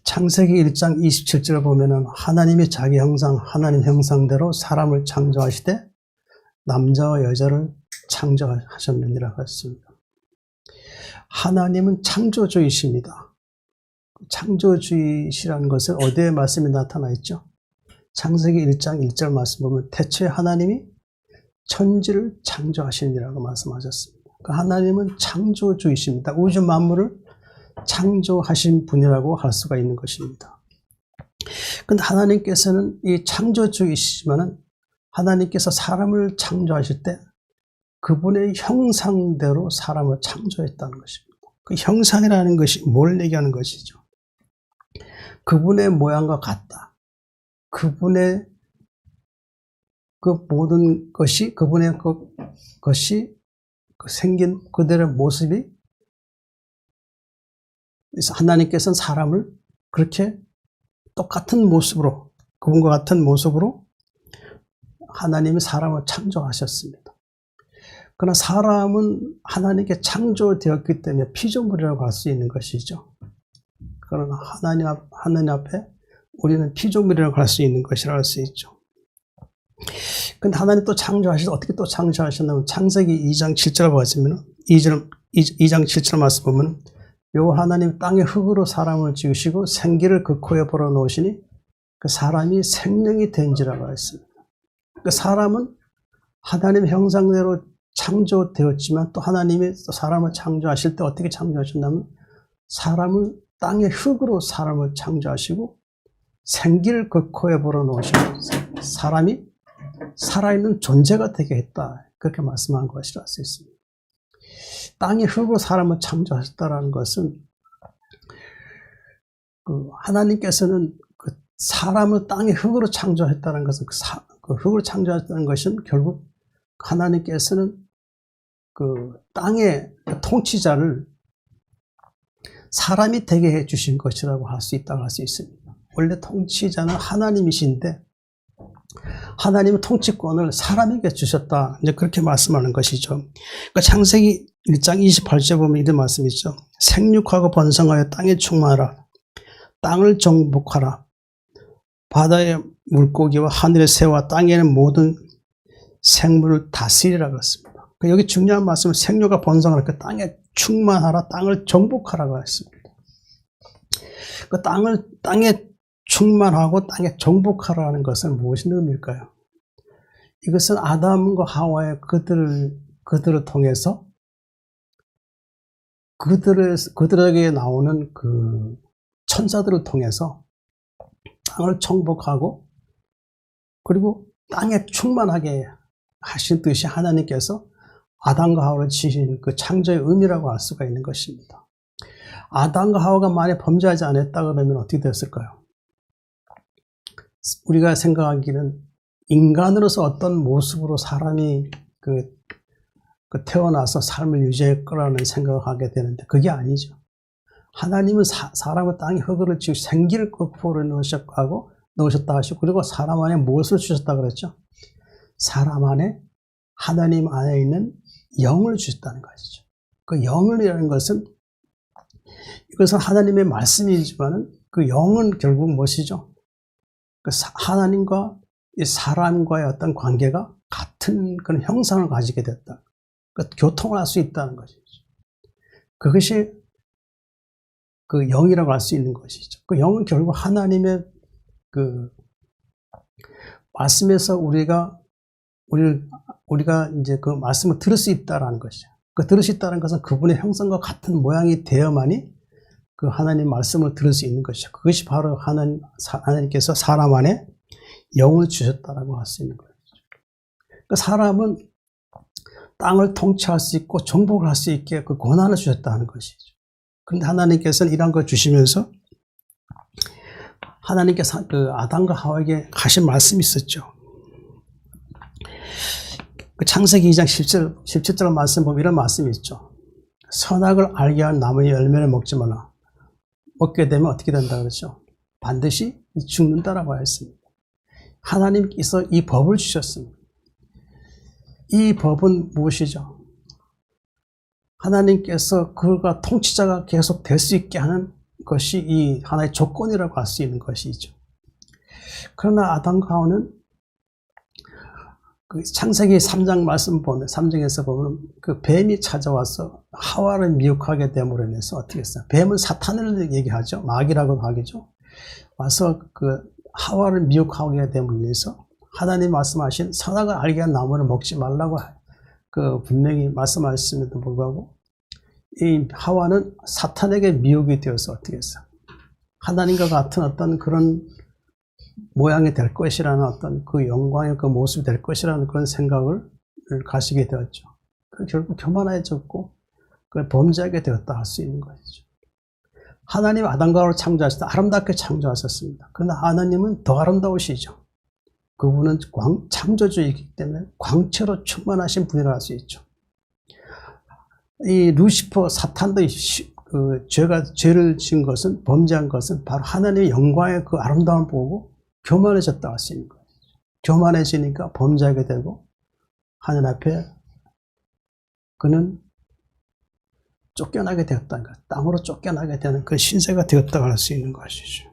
창세기 1장 27절을 보면은 하나님이 자기 형상, 하나님 형상대로 사람을 창조하시되 남자와 여자를 창조하셨느니라 했습니다. 하나님은 창조주이십니다. 창조주이시라는 것은 어디에 말씀이 나타나 있죠? 창세기 1장 1절 말씀 보면 태초에 하나님이 천지를 창조하시니라고 말씀하셨습니다. 그러니까 하나님은 창조주이십니다. 우주 만물을 창조하신 분이라고 할 수가 있는 것입니다. 그런데 하나님께서는 이 창조주이시지만은 하나님께서 사람을 창조하실 때 그분의 형상대로 사람을 창조했다는 것입니다. 그 형상이라는 것이 뭘 얘기하는 것이죠? 그분의 모양과 같다. 그분의 그 모든 것이, 그분의 것이 생긴 그대로의 모습이, 그래서 하나님께서는 사람을 그렇게 똑같은 모습으로, 그분과 같은 모습으로 하나님이 사람을 창조하셨습니다. 그러나 사람은 하나님께 창조되었기 때문에 피조물이라고 할 수 있는 것이죠. 그러나 하나님 앞에 우리는 피조물이라고 할 수 있는 것이라 할 수 있죠. 근데 하나님 또 창조하셔서 어떻게 또 창조하셨냐면 창세기 2장 7절 보시면 2장 7절 말씀 보면 요 하나님 땅의 흙으로 사람을 지으시고 생기를 그 코에 불어 넣으시니 그 사람이 생명이 된지라고 했습니다. 그 사람은 하나님의 형상대로 창조되었지만 또 하나님이 사람을 창조하실 때 어떻게 창조하셨냐면 사람을 땅의 흙으로 사람을 창조하시고 생기를 그 코에 불어 넣으시고 사람이 살아있는 존재가 되게 했다. 그렇게 말씀한 것이라 할 수 있습니다. 땅의 흙으로 사람을 창조하셨다는 것은 하나님께서는 그 사람을 땅의 흙으로 창조했다는 것은 그 흙으로 창조했다는 것은 결국 하나님께서는 그 땅의 통치자를 사람이 되게 해주신 것이라고 할 수 있다고 할 수 있습니다. 원래 통치자는 하나님이신데 하나님의 통치권을 사람에게 주셨다. 이제 그렇게 말씀하는 것이죠. 그러니까 창세기 1장 28절에 보면 이런 말씀이 있죠. 생육하고 번성하여 땅에 충만하라. 땅을 정복하라. 바다의 물고기와 하늘의 새와 땅에 있는 모든 생물을 다스리라 그랬습니다. 그러니까 여기 중요한 말씀은 생육과 번성하라. 그 땅에 충만하라. 땅을 정복하라고 했습니다. 그 땅에 충만하고 땅에 정복하라는 것은 무엇인 의미일까요? 이것은 아담과 하와의 그들을 통해서 그들에게 나오는 그 천사들을 통해서 땅을 정복하고 그리고 땅에 충만하게 하신 뜻이 하나님께서 아담과 하와를 지으신 그 창조의 의미라고 할 수가 있는 것입니다. 아담과 하와가 만약 범죄하지 않았다 그러면 어떻게 됐을까요? 우리가 생각하기는 인간으로서 어떤 모습으로 사람이 태어나서 삶을 유지할 거라는 생각을 하게 되는데 그게 아니죠. 하나님은 사람을 땅에 흙으로 지으시고 생기를 그 코에 넣으셨다 하시고 그리고 사람 안에 무엇을 주셨다 그랬죠? 사람 안에 하나님 안에 있는 영을 주셨다는 것이죠. 그 영을이라는 것은 이것은 하나님의 말씀이지만은 그 영은 결국 무엇이죠? 그 하나님과 이 사람과의 어떤 관계가 같은 그런 형상을 가지게 됐다. 그러니까 교통을 할 수 있다는 것이죠. 그것이 그 영이라고 할 수 있는 것이죠. 그 영은 결국 하나님의 그 말씀에서 우리가 이제 그 말씀을 들을 수 있다라는 것이죠. 그 들을 수 있다는 것은 그분의 형상과 같은 모양이 되어만이 그 하나님 말씀을 들을 수 있는 것이죠. 그것이 바로 하나님께서 사람 안에 영을 주셨다라고 할 수 있는 것이죠. 그러니까 사람은 땅을 통치할 수 있고 정복을 할 수 있게 그 권한을 주셨다는 것이죠. 그런데 하나님께서는 이런 걸 주시면서 하나님께서 그 아담과 하와에게 하신 말씀이 있었죠. 그 창세기 2장 17절 말씀 보면 이런 말씀이 있죠. 선악을 알게 한 나무의 열매를 먹지 말라. 먹게 되면 어떻게 된다 그러죠? 반드시 죽는다라고 했습니다. 하나님께서 이 법을 주셨습니다. 이 법은 무엇이죠? 하나님께서 그가 통치자가 계속 될 수 있게 하는 것이 이 하나의 조건이라고 할 수 있는 것이죠. 그러나 아담과 하와는 그 창세기 3장 말씀 보면, 3장에서 보면 그 뱀이 찾아와서 하와를 미혹하게 됨으로 인해서 어떻게 했어요? 뱀은 사탄을 얘기하죠. 마귀라고 하겠죠. 와서 그 하와를 미혹하게 됨으로 인해서 하나님 말씀하신 선악을 알게 한 나무를 먹지 말라고 그 분명히 말씀하셨음에도 불구하고 이 하와는 사탄에게 미혹이 되어서 어떻게 했어요? 하나님과 같은 어떤 그런 모양이 될 것이라는 어떤 그 영광의 그 모습이 될 것이라는 그런 생각을 가지게 되었죠. 결국 교만해졌고 그걸 범죄하게 되었다 할 수 있는 것이죠. 하나님 아담과 하와를 창조하실 때 아름답게 창조하셨습니다. 그러나 하나님은 더 아름다우시죠. 그분은 창조주이기 때문에 광채로 충만하신 분이라 할 수 있죠. 이 루시퍼 사탄도 그 죄를 지은 것은, 범죄한 것은 바로 하나님의 영광의 그 아름다움을 보고 교만해졌다 할 수 있는 거예요. 교만해지니까 범죄하게 되고 하늘 앞에 그는 쫓겨나게 되었다는 것, 땅으로 쫓겨나게 되는 그 신세가 되었다고 할 수 있는 것이죠.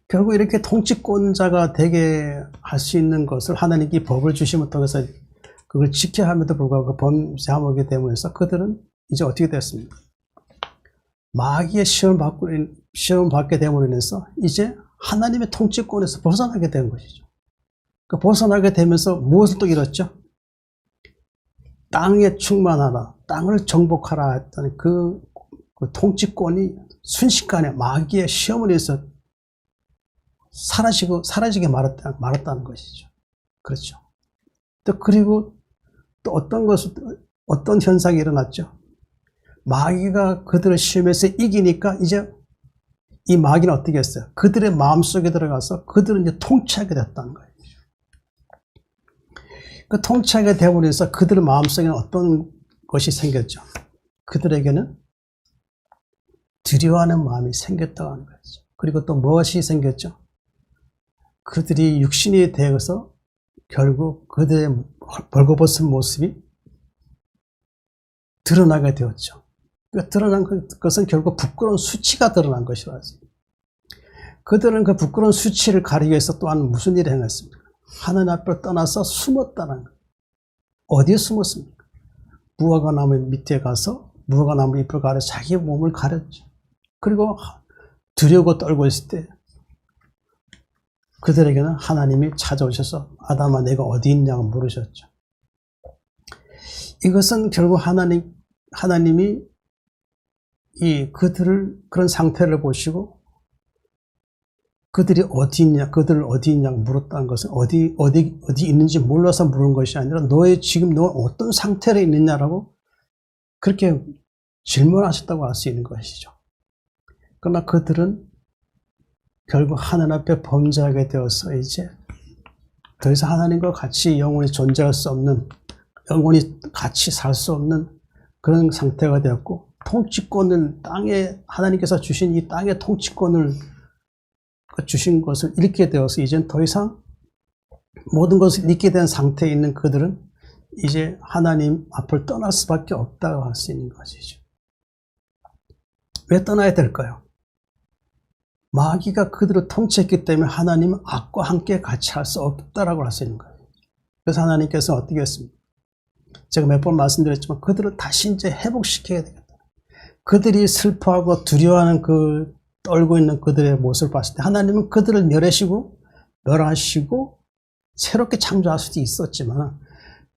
결국 이렇게 통치권자가 되게 할 수 있는 것을 하나님께 법을 주심을 통해서 그걸 지켜야 함에도 불구하고 범죄하게 되면서 그들은 이제 어떻게 됐습니까? 마귀의 시험 받게 됨으로 인해서 이제 하나님의 통치권에서 벗어나게 된 것이죠. 그 벗어나게 되면서 무엇을 또 잃었죠? 땅에 충만하라, 땅을 정복하라 했던 그 통치권이 순식간에 마귀의 시험을 해서 사라지게 말았다는 것이죠. 그렇죠. 또 그리고 또 어떤 현상이 일어났죠? 마귀가 그들을 시험해서 이기니까 이제 이 마귀는 어떻게 했어요? 그들의 마음속에 들어가서 그들은 이제 통치하게 됐다는 거예요. 그 통치하게 되면서 그들의 마음속에는 어떤 것이 생겼죠? 그들에게는 두려워하는 마음이 생겼다고 하는 거죠. 그리고 또 무엇이 생겼죠? 그들이 육신이 되어서 결국 그들의 벌거벗은 모습이 드러나게 되었죠. 그러니까 드러난 것은 결국 부끄러운 수치가 드러난 것이라 하지. 그들은 그 부끄러운 수치를 가리기 위해서 또한 무슨 일을 행했습니까? 하나님 앞을 떠나서 숨었다는 거예요. 어디에 숨었습니까? 무화과나무 밑에 가서 무화과나무 잎을 가려 자기 몸을 가렸죠. 그리고 두려워 떨고 있을 때 그들에게는 하나님이 찾아오셔서 아담아 내가 어디 있냐고 물으셨죠. 이것은 결국 하나님이 그들을 그런 상태를 보시고 그들을 어디 있냐고 물었다는 것은 어디 있는지 몰라서 물은 것이 아니라 지금 너 어떤 상태로 있느냐라고 그렇게 질문하셨다고 할 수 있는 것이죠. 그러나 그들은 결국 하나님 앞에 범죄하게 되어서 이제 더 이상 하나님과 같이 영원히 존재할 수 없는, 영원히 같이 살 수 없는 그런 상태가 되었고, 통치권을 하나님께서 주신 이 땅의 통치권을 주신 것을 잃게 되어서 이제는 더 이상 모든 것을 잃게 된 상태에 있는 그들은 이제 하나님 앞을 떠날 수밖에 없다고 할 수 있는 것이죠. 왜 떠나야 될까요? 마귀가 그들을 통치했기 때문에 하나님은 악과 함께 같이 할 수 없다라고 할 수 있는 거예요. 그래서 하나님께서 어떻게 했습니까? 제가 몇 번 말씀드렸지만 그들을 다시 이제 회복시켜야 되겠다. 그들이 슬퍼하고 두려워하는 떨고 있는 그들의 모습을 봤을 때 하나님은 그들을 멸하시고 새롭게 창조할 수도 있었지만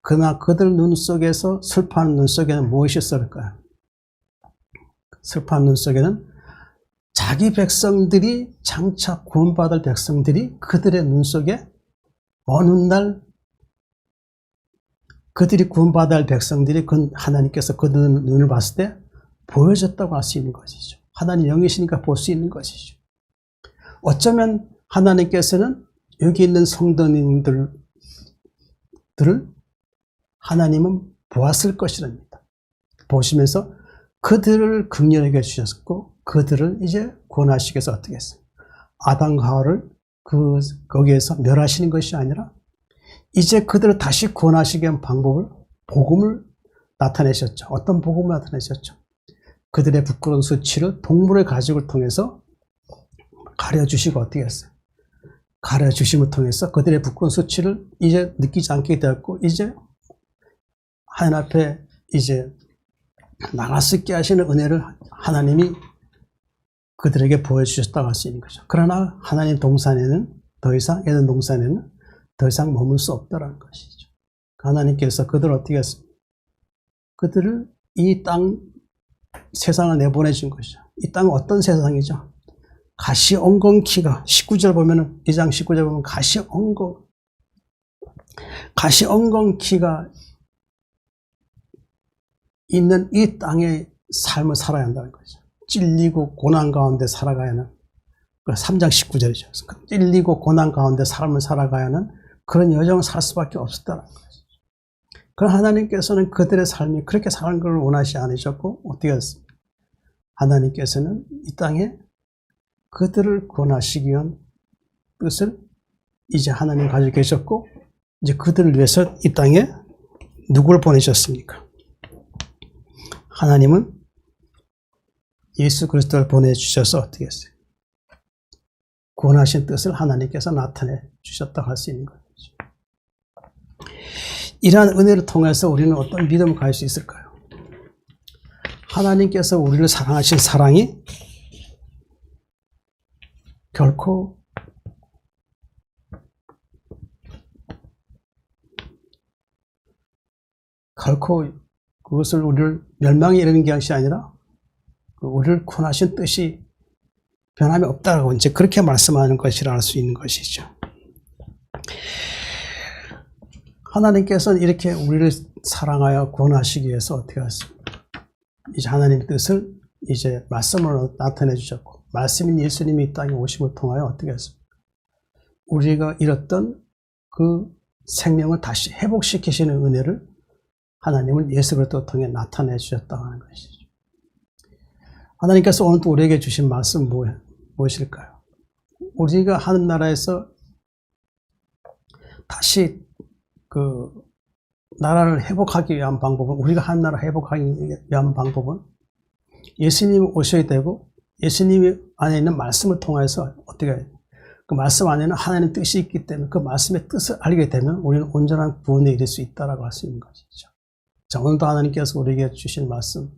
그러나 그들 눈 속에서 슬퍼하는 눈 속에는 무엇이 있을까요? 슬퍼하는 눈 속에는 자기 백성들이 장차 구원받을 백성들이 그들의 눈 속에 어느 날 그들이 구원받을 백성들이 하나님께서 그들 눈을 봤을 때 보여졌다고 할 수 있는 것이죠. 하나님 영이시니까 볼 수 있는 것이죠. 어쩌면 하나님께서는 여기 있는 성도님들을 하나님은 보았을 것이랍니다. 보시면서 그들을 긍휼하게 주셨고 그들을 이제 구원하시기 위해서 어떻게 했어요? 아담과 하와를 거기에서 멸하시는 것이 아니라 이제 그들을 다시 구원하시기 위한 복음을 나타내셨죠. 어떤 복음을 나타내셨죠? 그들의 부끄러운 수치를 동물의 가죽을 통해서 가려주시고 어떻게 했어요? 가려주심을 통해서 그들의 부끄러운 수치를 이제 느끼지 않게 되었고, 이제 하나님 앞에 이제 나갈 수 있게 하시는 은혜를 하나님이 그들에게 보여주셨다고 할 수 있는 거죠. 그러나 하나님 동산에는 더 이상, 에덴 동산에는 더 이상 머물 수 없다는 것이죠. 하나님께서 그들을 어떻게 했습니까? 그들을 이 땅 세상을 내보내준 것이죠. 이 땅은 어떤 세상이죠? 가시엉겅퀴가 19절 보면은 2장 19절 보면 가시엉겅퀴가 있는 이 땅의 삶을 살아야 한다는 거죠. 찔리고 고난 가운데 살아가야 하는 3장 19절이죠. 찔리고 고난 가운데 삶을 살아가야 하는 그런 여정을 살 수밖에 없었다는 거죠. 그러나 하나님께서는 그들의 삶이 그렇게 사는 걸 원하지 않으셨고 어떻게 했습니까? 하나님께서는 이 땅에 그들을 구원하시기 위한 뜻을 이제 하나님 가지고 계셨고, 이제 그들을 위해서 이 땅에 누구를 보내셨습니까? 하나님은 예수 그리스도를 보내주셔서 어떻게 했어요? 구원하신 뜻을 하나님께서 나타내 주셨다고 할 수 있는 거죠. 이러한 은혜를 통해서 우리는 어떤 믿음을 가질 수 있을까요? 하나님께서 우리를 사랑하신 사랑이 결코 그것을 우리를 멸망에 이르는 것이 아니라 우리를 구원하신 뜻이 변함이 없다라고 이제 그렇게 말씀하는 것이라 할 수 있는 것이죠. 하나님께서는 이렇게 우리를 사랑하여 구원하시기 위해서 어떻게 하십니까? 이제 하나님의 뜻을 이제 말씀으로 나타내 주셨고, 말씀인 예수님이 이 땅에 오심을 통하여 어떻게 했습니까? 우리가 잃었던 그 생명을 다시 회복시키시는 은혜를 하나님은 예수 그리스도를 통해 나타내 주셨다고 하는 것이죠. 하나님께서 오늘 또 우리에게 주신 말씀 무엇일까요? 우리가 하늘나라에서 다시 그 나라를 회복하기 위한 방법은, 우리가 하늘나라 회복하기 위한 방법은 예수님이 오셔야 되고, 예수님 안에 있는 말씀을 통해서 어떻게 해요? 그 말씀 안에는 하나님의 뜻이 있기 때문에 그 말씀의 뜻을 알게 되면 우리는 온전한 구원에 이를 수 있다고 할 수 있는 것이죠. 자, 오늘도 하나님께서 우리에게 주신 말씀,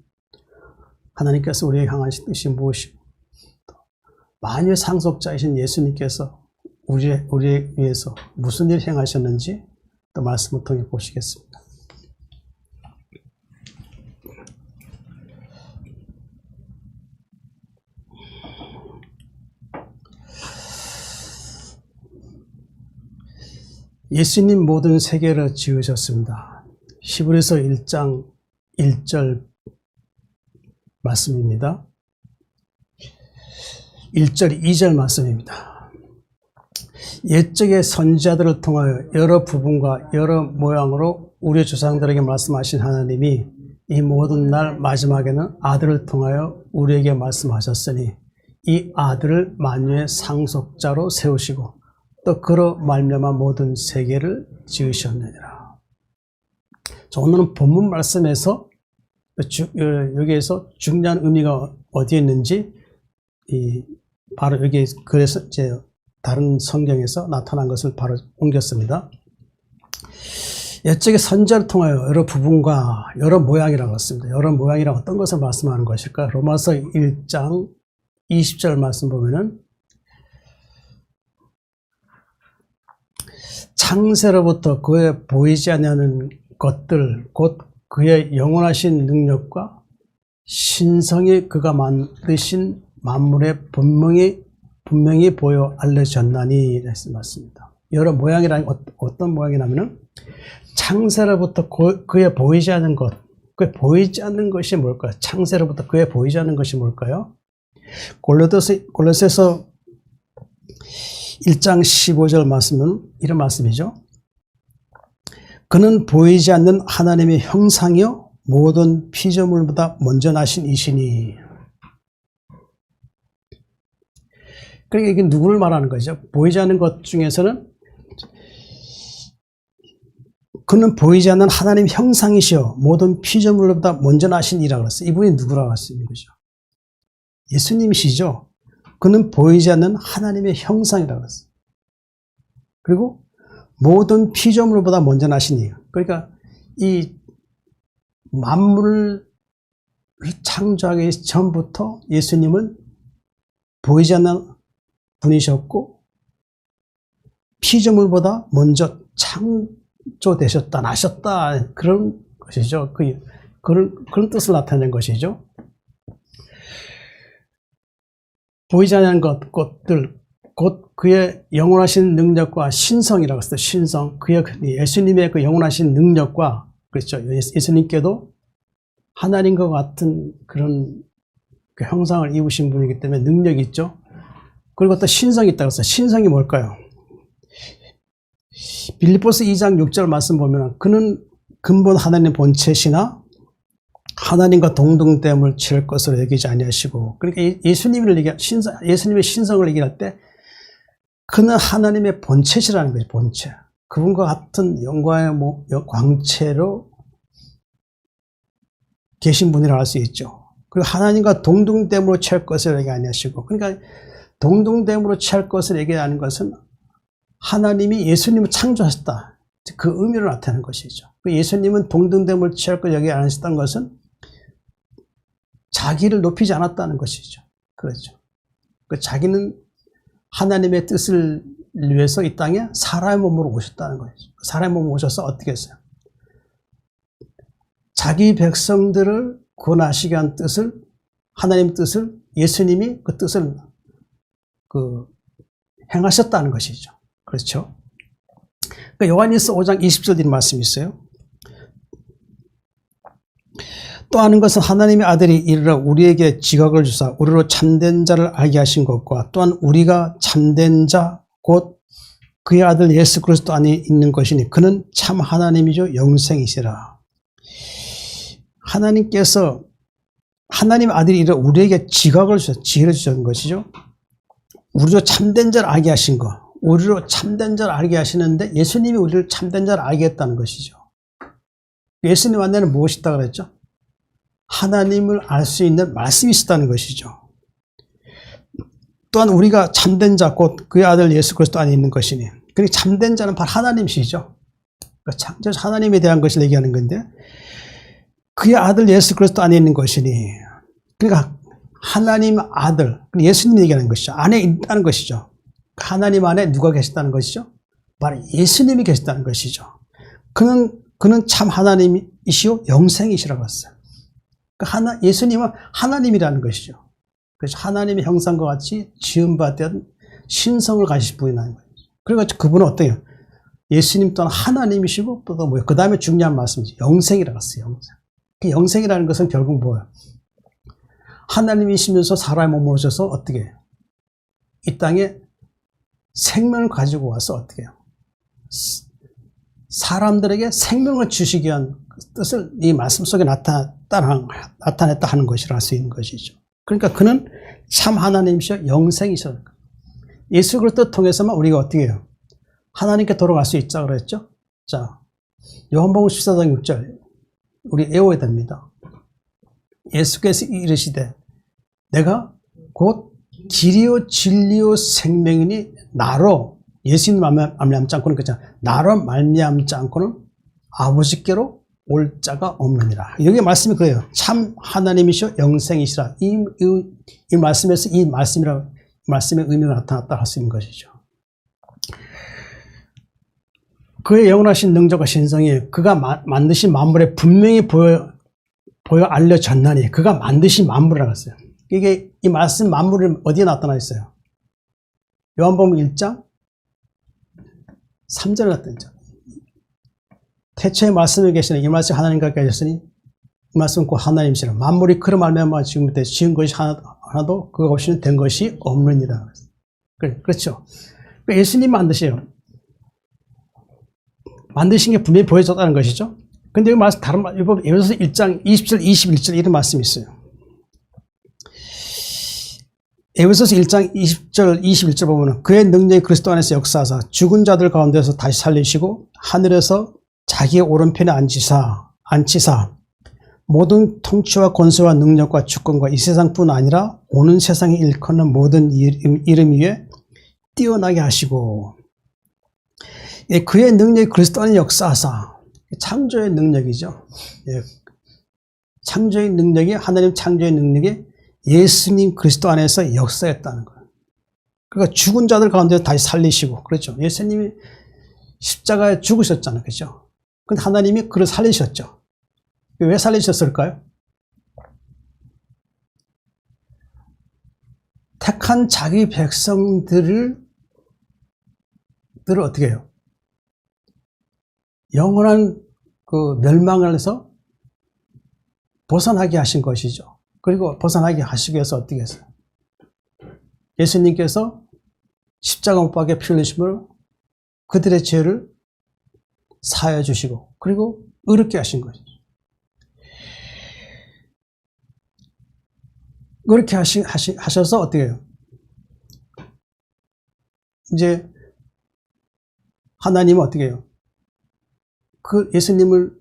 하나님께서 우리에게 향하신 뜻이 무엇이고, 만유의 상속자이신 예수님께서 우리에 위해서 무슨 일을 행하셨는지 또 말씀을 통해 보시겠습니다. 예수님 모든 세계를 지으셨습니다. 히브리서 1장 1절 말씀입니다. 1절 2절 말씀입니다. 옛적의 선지자들을 통하여 여러 부분과 여러 모양으로 우리 조상들에게 말씀하신 하나님이 이 모든 날 마지막에는 아들을 통하여 우리에게 말씀하셨으니 이 아들을 만유의 상속자로 세우시고 또 그로 말미암아 모든 세계를 지으셨느니라. 자, 오늘은 본문 말씀에서 여기에서 중요한 의미가 어디에 있는지 바로 여기 그래서 이제 다른 성경에서 나타난 것을 바로 옮겼습니다. 옛적의 선지자를 통하여 여러 부분과 여러 모양이라고 했습니다. 여러 모양이란 어떤 것을 말씀하는 것일까? 로마서 1장 20절 말씀 보면은 창세로부터 그의 보이지 않는 것들 곧 그의 영원하신 능력과 신성이 그가 만드신 만물에 분명히 보여 알려졌나니 말씀입니다. 여러 모양이라는 어떤 모양이냐면은 창세로부터 그의 보이지 않는 것, 그의 보이지 않는 것이 뭘까요? 창세로부터 그의 보이지 않는 것이 뭘까요? 골로새서 1장 15절 말씀은 이런 말씀이죠. 그는 보이지 않는 하나님의 형상이요 모든 피조물보다 먼저 나신 이시니. 그러니까 이게 누구를 말하는 거죠? 보이지 않는 것 중에서는 그는 보이지 않는 하나님 형상이시여 모든 피조물보다 먼저 나신 이라고 그랬어요. 이분이 누구라고 하시는 거죠? 예수님이시죠. 그는 보이지 않는 하나님의 형상이라고 했어요. 그리고 모든 피조물보다 먼저 나신 이유. 그러니까 이 만물을 창조하기 전부터 예수님은 보이지 않는 분이셨고 피조물보다 먼저 창조되셨다, 나셨다 그런 것이죠. 그런 뜻을 나타낸 것이죠. 보이지 않는 것들 곧 그의 영원하신 능력과 신성이라고 했어요. 신성. 예수님의 그 영원하신 능력과 그렇죠. 예수님께도 하나님과 같은 그런 그 형상을 입으신 분이기 때문에 능력이 있죠. 그리고 또 신성이 있다고 했어요. 신성이 뭘까요? 빌립보서 2장 6절 말씀 보면 그는 근본 하나님 본체시나 하나님과 동등됨을 취할 것으로 여기지 아니하시고 그러니까 예수님의 신성을 얘기할 때 그는 하나님의 본체시라는 거죠. 본체. 그분과 같은 영광의 광채로 계신 분이라고 할 수 있죠. 그리고 하나님과 동등됨으로 취할 것을 얘기 아니하시고 그러니까 동등됨으로 취할 것을 얘기하는 것은 하나님이 예수님을 창조하셨다. 그 의미를 나타내는 것이죠. 예수님은 동등됨을 취할 것 얘기 안 하셨다는 것은 자기를 높이지 않았다는 것이죠. 그렇죠. 자기는 하나님의 뜻을 위해서 이 땅에 사람의 몸으로 오셨다는 거죠. 사람의 몸으로 오셔서 어떻게 했어요? 자기 백성들을 구원하시게 한 뜻을, 하나님의 뜻을, 예수님이 그 뜻을 행하셨다는 것이죠. 그렇죠. 그러니까 요한일서 5장 20절 이런 말씀이 있어요. 또 아는 것은 하나님의 아들이 이르러 우리에게 지각을 주사 우리로 참된 자를 알게 하신 것과 또한 우리가 참된 자 곧 그의 아들 예수 그리스도 안에 있는 것이니 그는 참 하나님이죠 영생이시라. 하나님께서 하나님의 아들이 이르러 우리에게 지각을 주셔 지혜를 주신 것이죠. 우리로 참된 자를 알게 하신 것. 우리로 참된 자를 알게 하시는데 예수님이 우리를 참된 자를 알게 했다는 것이죠. 예수님 안에는 무엇이 있다고 그랬죠? 하나님을 알 수 있는 말씀이 있었다는 것이죠. 또한 우리가 참된 자 곧 그의 아들 예수 그리스도 안에 있는 것이니 그러니까 참된 자는 바로 하나님이시죠. 창조 하나님에 대한 것을 얘기하는 건데 그의 아들 예수 그리스도 안에 있는 것이니 그러니까 하나님 아들 예수님이 얘기하는 것이죠. 안에 있다는 것이죠. 하나님 안에 누가 계시다는 것이죠? 바로 예수님이 계시다는 것이죠. 그는 참 하나님이시오 영생이시라고 했어요. 예수님은 하나님이라는 것이죠. 그래서 하나님의 형상과 같이 지음받은 신성을 가지신 분이라는 거예요. 그래서 그분은 어때요? 예수님 또한 하나님이시고 또 뭐예요? 그 다음에 중요한 말씀이죠. 영생이라고 했어요. 영생. 그 영생이라는 것은 결국 뭐예요? 하나님이시면서 사람의 몸을 오셔서 어떻게 해요? 이 땅에 생명을 가지고 와서 어떻게 해요? 사람들에게 생명을 주시기 위한 뜻을 이 말씀 속에 나타냈다 하는 것이라 할 수 있는 것이죠. 그러니까 그는 참 하나님이시여 영생이셔. 예수 그리스도 통해서만 우리가 어떻게 해요? 하나님께 돌아갈 수 있자 그랬죠? 자, 요한복음 14장 6절 우리 외워야 됩니다. 예수께서 이르시되 내가 곧 길이요 진리요 생명이니 나로 예수님 말미암지 않고는 그렇잖아. 나로 말미암지 않고는 아버지께로 올 자가 없느니라. 여기 말씀이 그래요. 참 하나님이시여 영생이시라. 이 말씀에서 이 말씀의 의미가 나타났다 할 수 있는 것이죠. 그의 영원하신 능력과 신성이 그가 만드신 만물에 분명히 보여 알려졌나니 그가 만드신 만물이라고 했어요. 이게 이 말씀 만물이 어디에 나타나 있어요? 요한복음 1장 3절에 나타나 있죠. 태초에 말씀에 계시는 이 말씀 하나님과 계셨으니 이 말씀은 곧 하나님이시라. 만물이 그로 말미암아 지금부터 지은 것이 하나도 그가 없이는 된 것이 없느니라. 그렇죠. 예수님 만드세요. 만드신 게 분명히 보여졌다는 것이죠. 근데 여기 말씀 다른 말, 에베소서 1장 20절 21절 이런 말씀이 있어요. 에베소서 1장 20절 21절 보면 그의 능력이 그리스도 안에서 역사하사 죽은 자들 가운데서 다시 살리시고 하늘에서 자기의 오른편에 앉히사 모든 통치와 권세와 능력과 주권과 이 세상뿐 아니라 오는 세상에 일컫는 모든 이름 위에 뛰어나게 하시고, 그의 능력이 그리스도 안에 역사하사, 창조의 능력이죠. 창조의 능력이, 하나님 창조의 능력이 예수님 그리스도 안에서 역사했다는 거예요. 그러니까 죽은 자들 가운데 다시 살리시고, 그렇죠. 예수님이 십자가에 죽으셨잖아요. 그렇죠. 근데 하나님이 그를 살리셨죠. 왜 살리셨을까요? 택한 자기 백성들을 어떻게 해요? 영원한 그 멸망에서 벗어나게 하신 것이죠. 그리고 벗어나게 하시기 위해서 어떻게 했어요? 예수님께서 십자가 못 박에 피 흘리심으로 그들의 죄를 사하여 주시고, 그리고 의롭게 하신 것이죠. 그렇게 하셔서 어떻게 해요? 이제 하나님은 어떻게 해요? 그 예수님을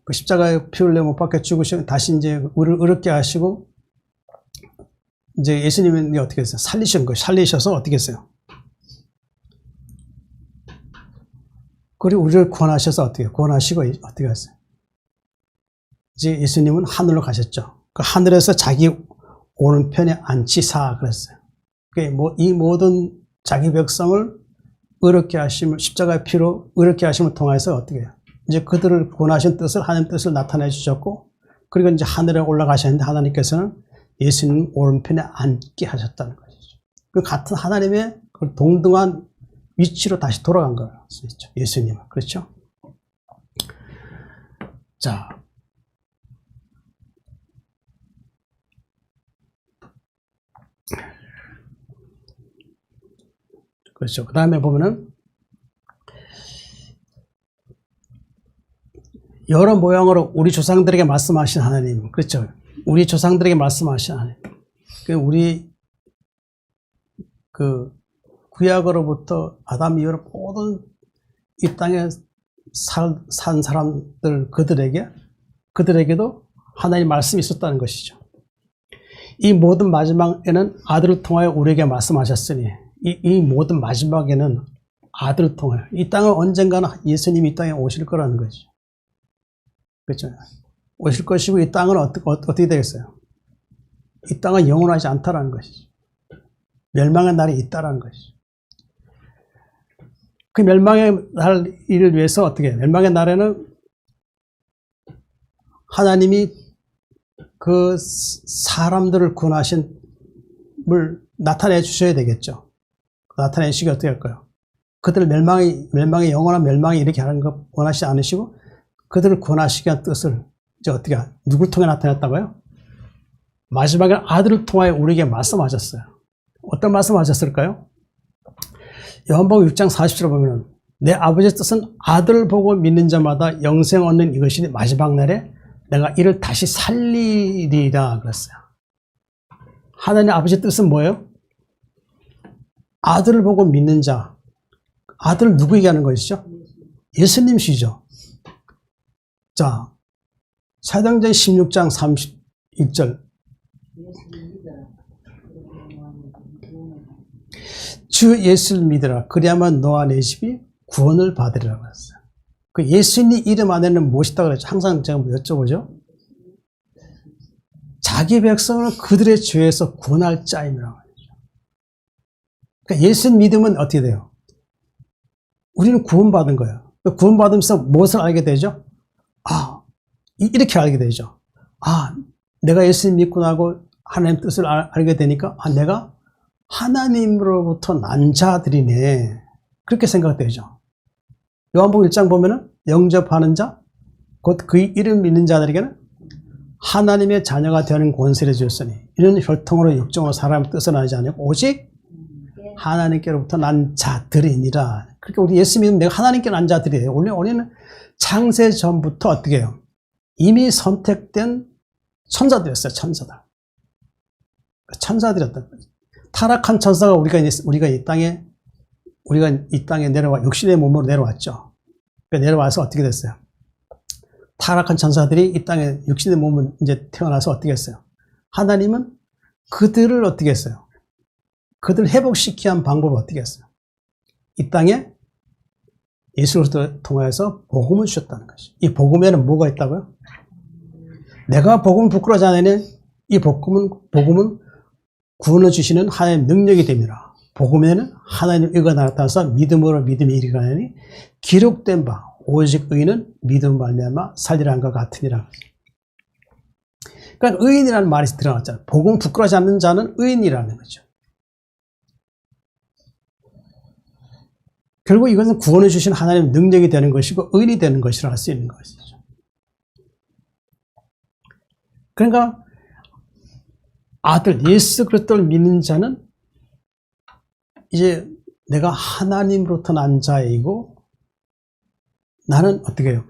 그 십자가에 피 흘려 못 박혀 죽으시고 다시 이제 우리를 의롭게 하시고, 이제 예수님이 어떻게 했어요? 살리신 거예요. 살리셔서 어떻게 했어요? 그리고 우리를 구원하셔서 어떻게 해요? 구원하시고 어떻게 했어요? 이제 예수님은 하늘로 가셨죠. 그 하늘에서 자기 오른편에 앉히사 그랬어요. 이 모든 자기 백성을 의롭게 하심을, 십자가의 피로 의롭게 하심을 통해서 어떻게 해요? 이제 그들을 구원하신 뜻을, 하나님 뜻을 나타내 주셨고, 그리고 이제 하늘에 올라가셨는데 하나님께서는 예수님 오른편에 앉게 하셨다는 것이죠. 그 같은 하나님의 그 동등한 위치로 다시 돌아간 거예요. 예수님은. 그렇죠? 자. 그렇죠. 그 다음에 보면은, 여러 모양으로 우리 조상들에게 말씀하신 하나님. 그렇죠. 우리 조상들에게 말씀하신 하나님. 우리, 구약으로부터 아담 이후로 모든 이 땅에 산 사람들, 그들에게도 하나님 말씀이 있었다는 것이죠. 이 모든 마지막에는 아들을 통하여 우리에게 말씀하셨으니, 이 모든 마지막에는 아들을 통하여, 이 땅은 언젠가는 예수님이 이 땅에 오실 거라는 거죠. 그렇죠. 오실 것이고, 이 땅은 어떻게 되겠어요? 이 땅은 영원하지 않다라는 것이죠. 멸망의 날이 있다라는 것이죠. 그 멸망의 날을 위해서 어떻게 해요? 멸망의 날에는 하나님이 그 사람들을 구원하신 을 나타내 주셔야 되겠죠. 나타내 주시기 어떻게 할까요? 그들 멸망의 영원한 멸망이 이렇게 하는 거 원하시지 않으시고, 그들을 구원하시기 위한 뜻을 이제 어떻게, 누굴 통해 나타냈다고요? 마지막에 아들을 통하여 우리에게 말씀하셨어요. 어떤 말씀하셨을까요? 요한복음 6장 40절에 보면, 내 아버지의 뜻은 아들을 보고 믿는 자마다 영생 얻는 이것이니 마지막 날에 내가 이를 다시 살리리라 그랬어요. 하나님 아버지의 뜻은 뭐예요? 아들을 보고 믿는 자. 아들을 누구에게 하는 것이죠? 예수님이시죠. 자, 사도행전 16장 31절. 주 예수를 믿으라. 그리하면 너와 내 집이 구원을 받으리라고 했어요. 그 예수님 이름 안에는 무엇이다고 그랬죠? 항상 제가 여쭤보죠. 자기 백성을 그들의 죄에서 구원할 자임이라고 하죠. 그러니까 예수 믿으면 어떻게 돼요? 우리는 구원받은 거예요. 구원받으면서 무엇을 알게 되죠? 이렇게 알게 되죠. 내가 예수님 믿고 나고 하나님 뜻을 알게 되니까, 내가 하나님으로부터 난 자들이네. 그렇게 생각되죠. 요한복음 1장 보면은 영접하는 자, 곧 그 이름 믿는 자들에게는 하나님의 자녀가 되는 권세를 주셨으니 이는 혈통으로 육정으로 사람의 뜻을 알지 않고 오직 하나님께로부터 난 자들이니라. 그러니까 우리 예수 믿으면 내가 하나님께 난 자들이에요. 우리는 창세 전부터 어떻게 해요? 이미 선택된 천사들이었어요. 천사들이었던 거죠. 타락한 천사가 우리가 이 땅에 내려와 육신의 몸으로 내려왔죠. 그러니까 내려와서 어떻게 됐어요? 타락한 천사들이 이 땅에 육신의 몸은 이제 태어나서 어떻게 했어요? 하나님은 그들을 어떻게 했어요? 그들을 회복시키기 위한 방법을 어떻게 했어요? 이 땅에 예수 그리스도를 통해서 복음을 주셨다는 것이. 이 복음에는 뭐가 있다고요? 내가 복음을 부끄러워하지 않으니 이 복음은 구원을 주시는 하나님의 능력이 됩니다. 복음에는 하나님의 의가 나타나서 믿음으로 믿음이 이르가니 기록된 바 오직 의인은 믿음 말미암아 살리라 한것 같으니라. 그러니까 의인이라는 말이 들어갔잖아요. 복음 부끄러워하지 않는 자는 의인이라는 거죠. 결국 이것은 구원을 주신 하나님의 능력이 되는 것이고 의인이 되는 것이라 할 수 있는 것이죠. 그러니까 아들 예수 그리스도를 믿는 자는 이제 내가 하나님으로부터 난 자이고 나는 어떻게 해요?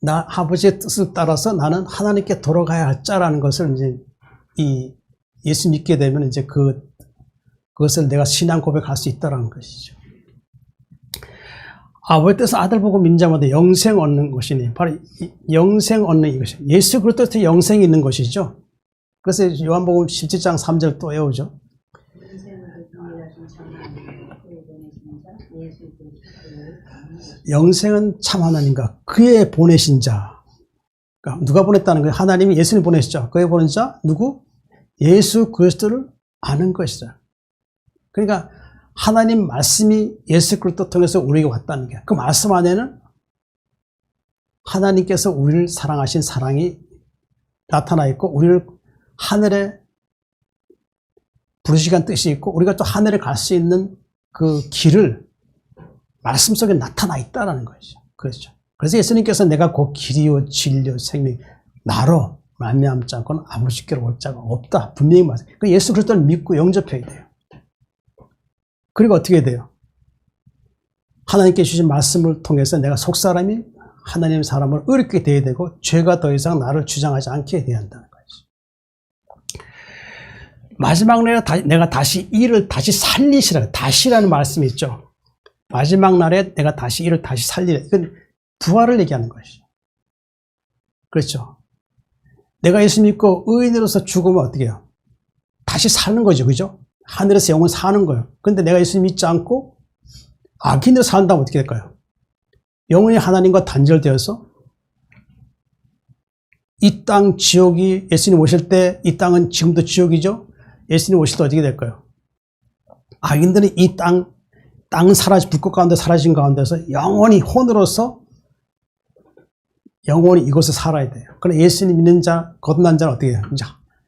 나 아버지의 뜻을 따라서 나는 하나님께 돌아가야 할 자라는 것을 이제 이 예수 믿게 되면 이제 그것을 내가 신앙 고백할 수 있다라는 것이죠. 아버지 뜻은 아들 보고 믿는 자마다 영생 얻는 것이니 바로 영생 얻는 이것이 예수 그리스도에서 영생이 있는 것이죠. 그래서 요한복음 17장 3절 또 외우죠. 영생은 참 하나님과 그의 보내신 자. 그러니까 누가 보냈다는 거예요? 하나님이 예수님 보내시죠. 그의 보낸 자 누구? 예수 그리스도를 아는 것이다. 그러니까 하나님 말씀이 예수 그리스도 통해서 우리에게 왔다는 게 그 말씀 안에는 하나님께서 우리를 사랑하신 사랑이 나타나 있고 우리를 하늘에 부르시간 뜻이 있고 우리가 또 하늘에 갈 수 있는 그 길을 말씀 속에 나타나 있다는 것이죠. 그렇죠. 그래서 예수님께서 내가 곧 길이요 진리요 생명 나로 말미암지 않고는 아버지께로 올 자가 없다. 분명히 말해요. 그 예수 그리스도를 믿고 영접해야 돼요. 그리고 어떻게 돼요? 하나님께 주신 말씀을 통해서 내가 속사람이 하나님의 사람을 의롭게 되어야 되고 죄가 더 이상 나를 주장하지 않게 되어야 한다는 거죠. 마지막 날에 내가 다시 이를 다시 살리시라. 다시라는 말씀이 있죠. 마지막 날에 내가 다시 이를 다시 살리라. 이건 부활을 얘기하는 것이죠. 그렇죠. 내가 예수 믿고 의인으로서 죽으면 어떻게 해요? 다시 사는 거죠. 그죠? 하늘에서 영원 사는 거예요. 그런데 내가 예수 믿지 않고 악인으로 산다면 어떻게 될까요? 영원히 하나님과 단절되어서 이 땅 지옥이 예수님 오실 때 이 땅은 지금도 지옥이죠. 예수님 오실 때 어떻게 될까요? 악인들이 이 땅은 사라지 불꽃 가운데 사라진 가운데서 영원히 혼으로서 영원히 이곳에 살아야 돼요. 그러나 예수님 믿는 자, 거듭난 자는 어떻게 해요? 이제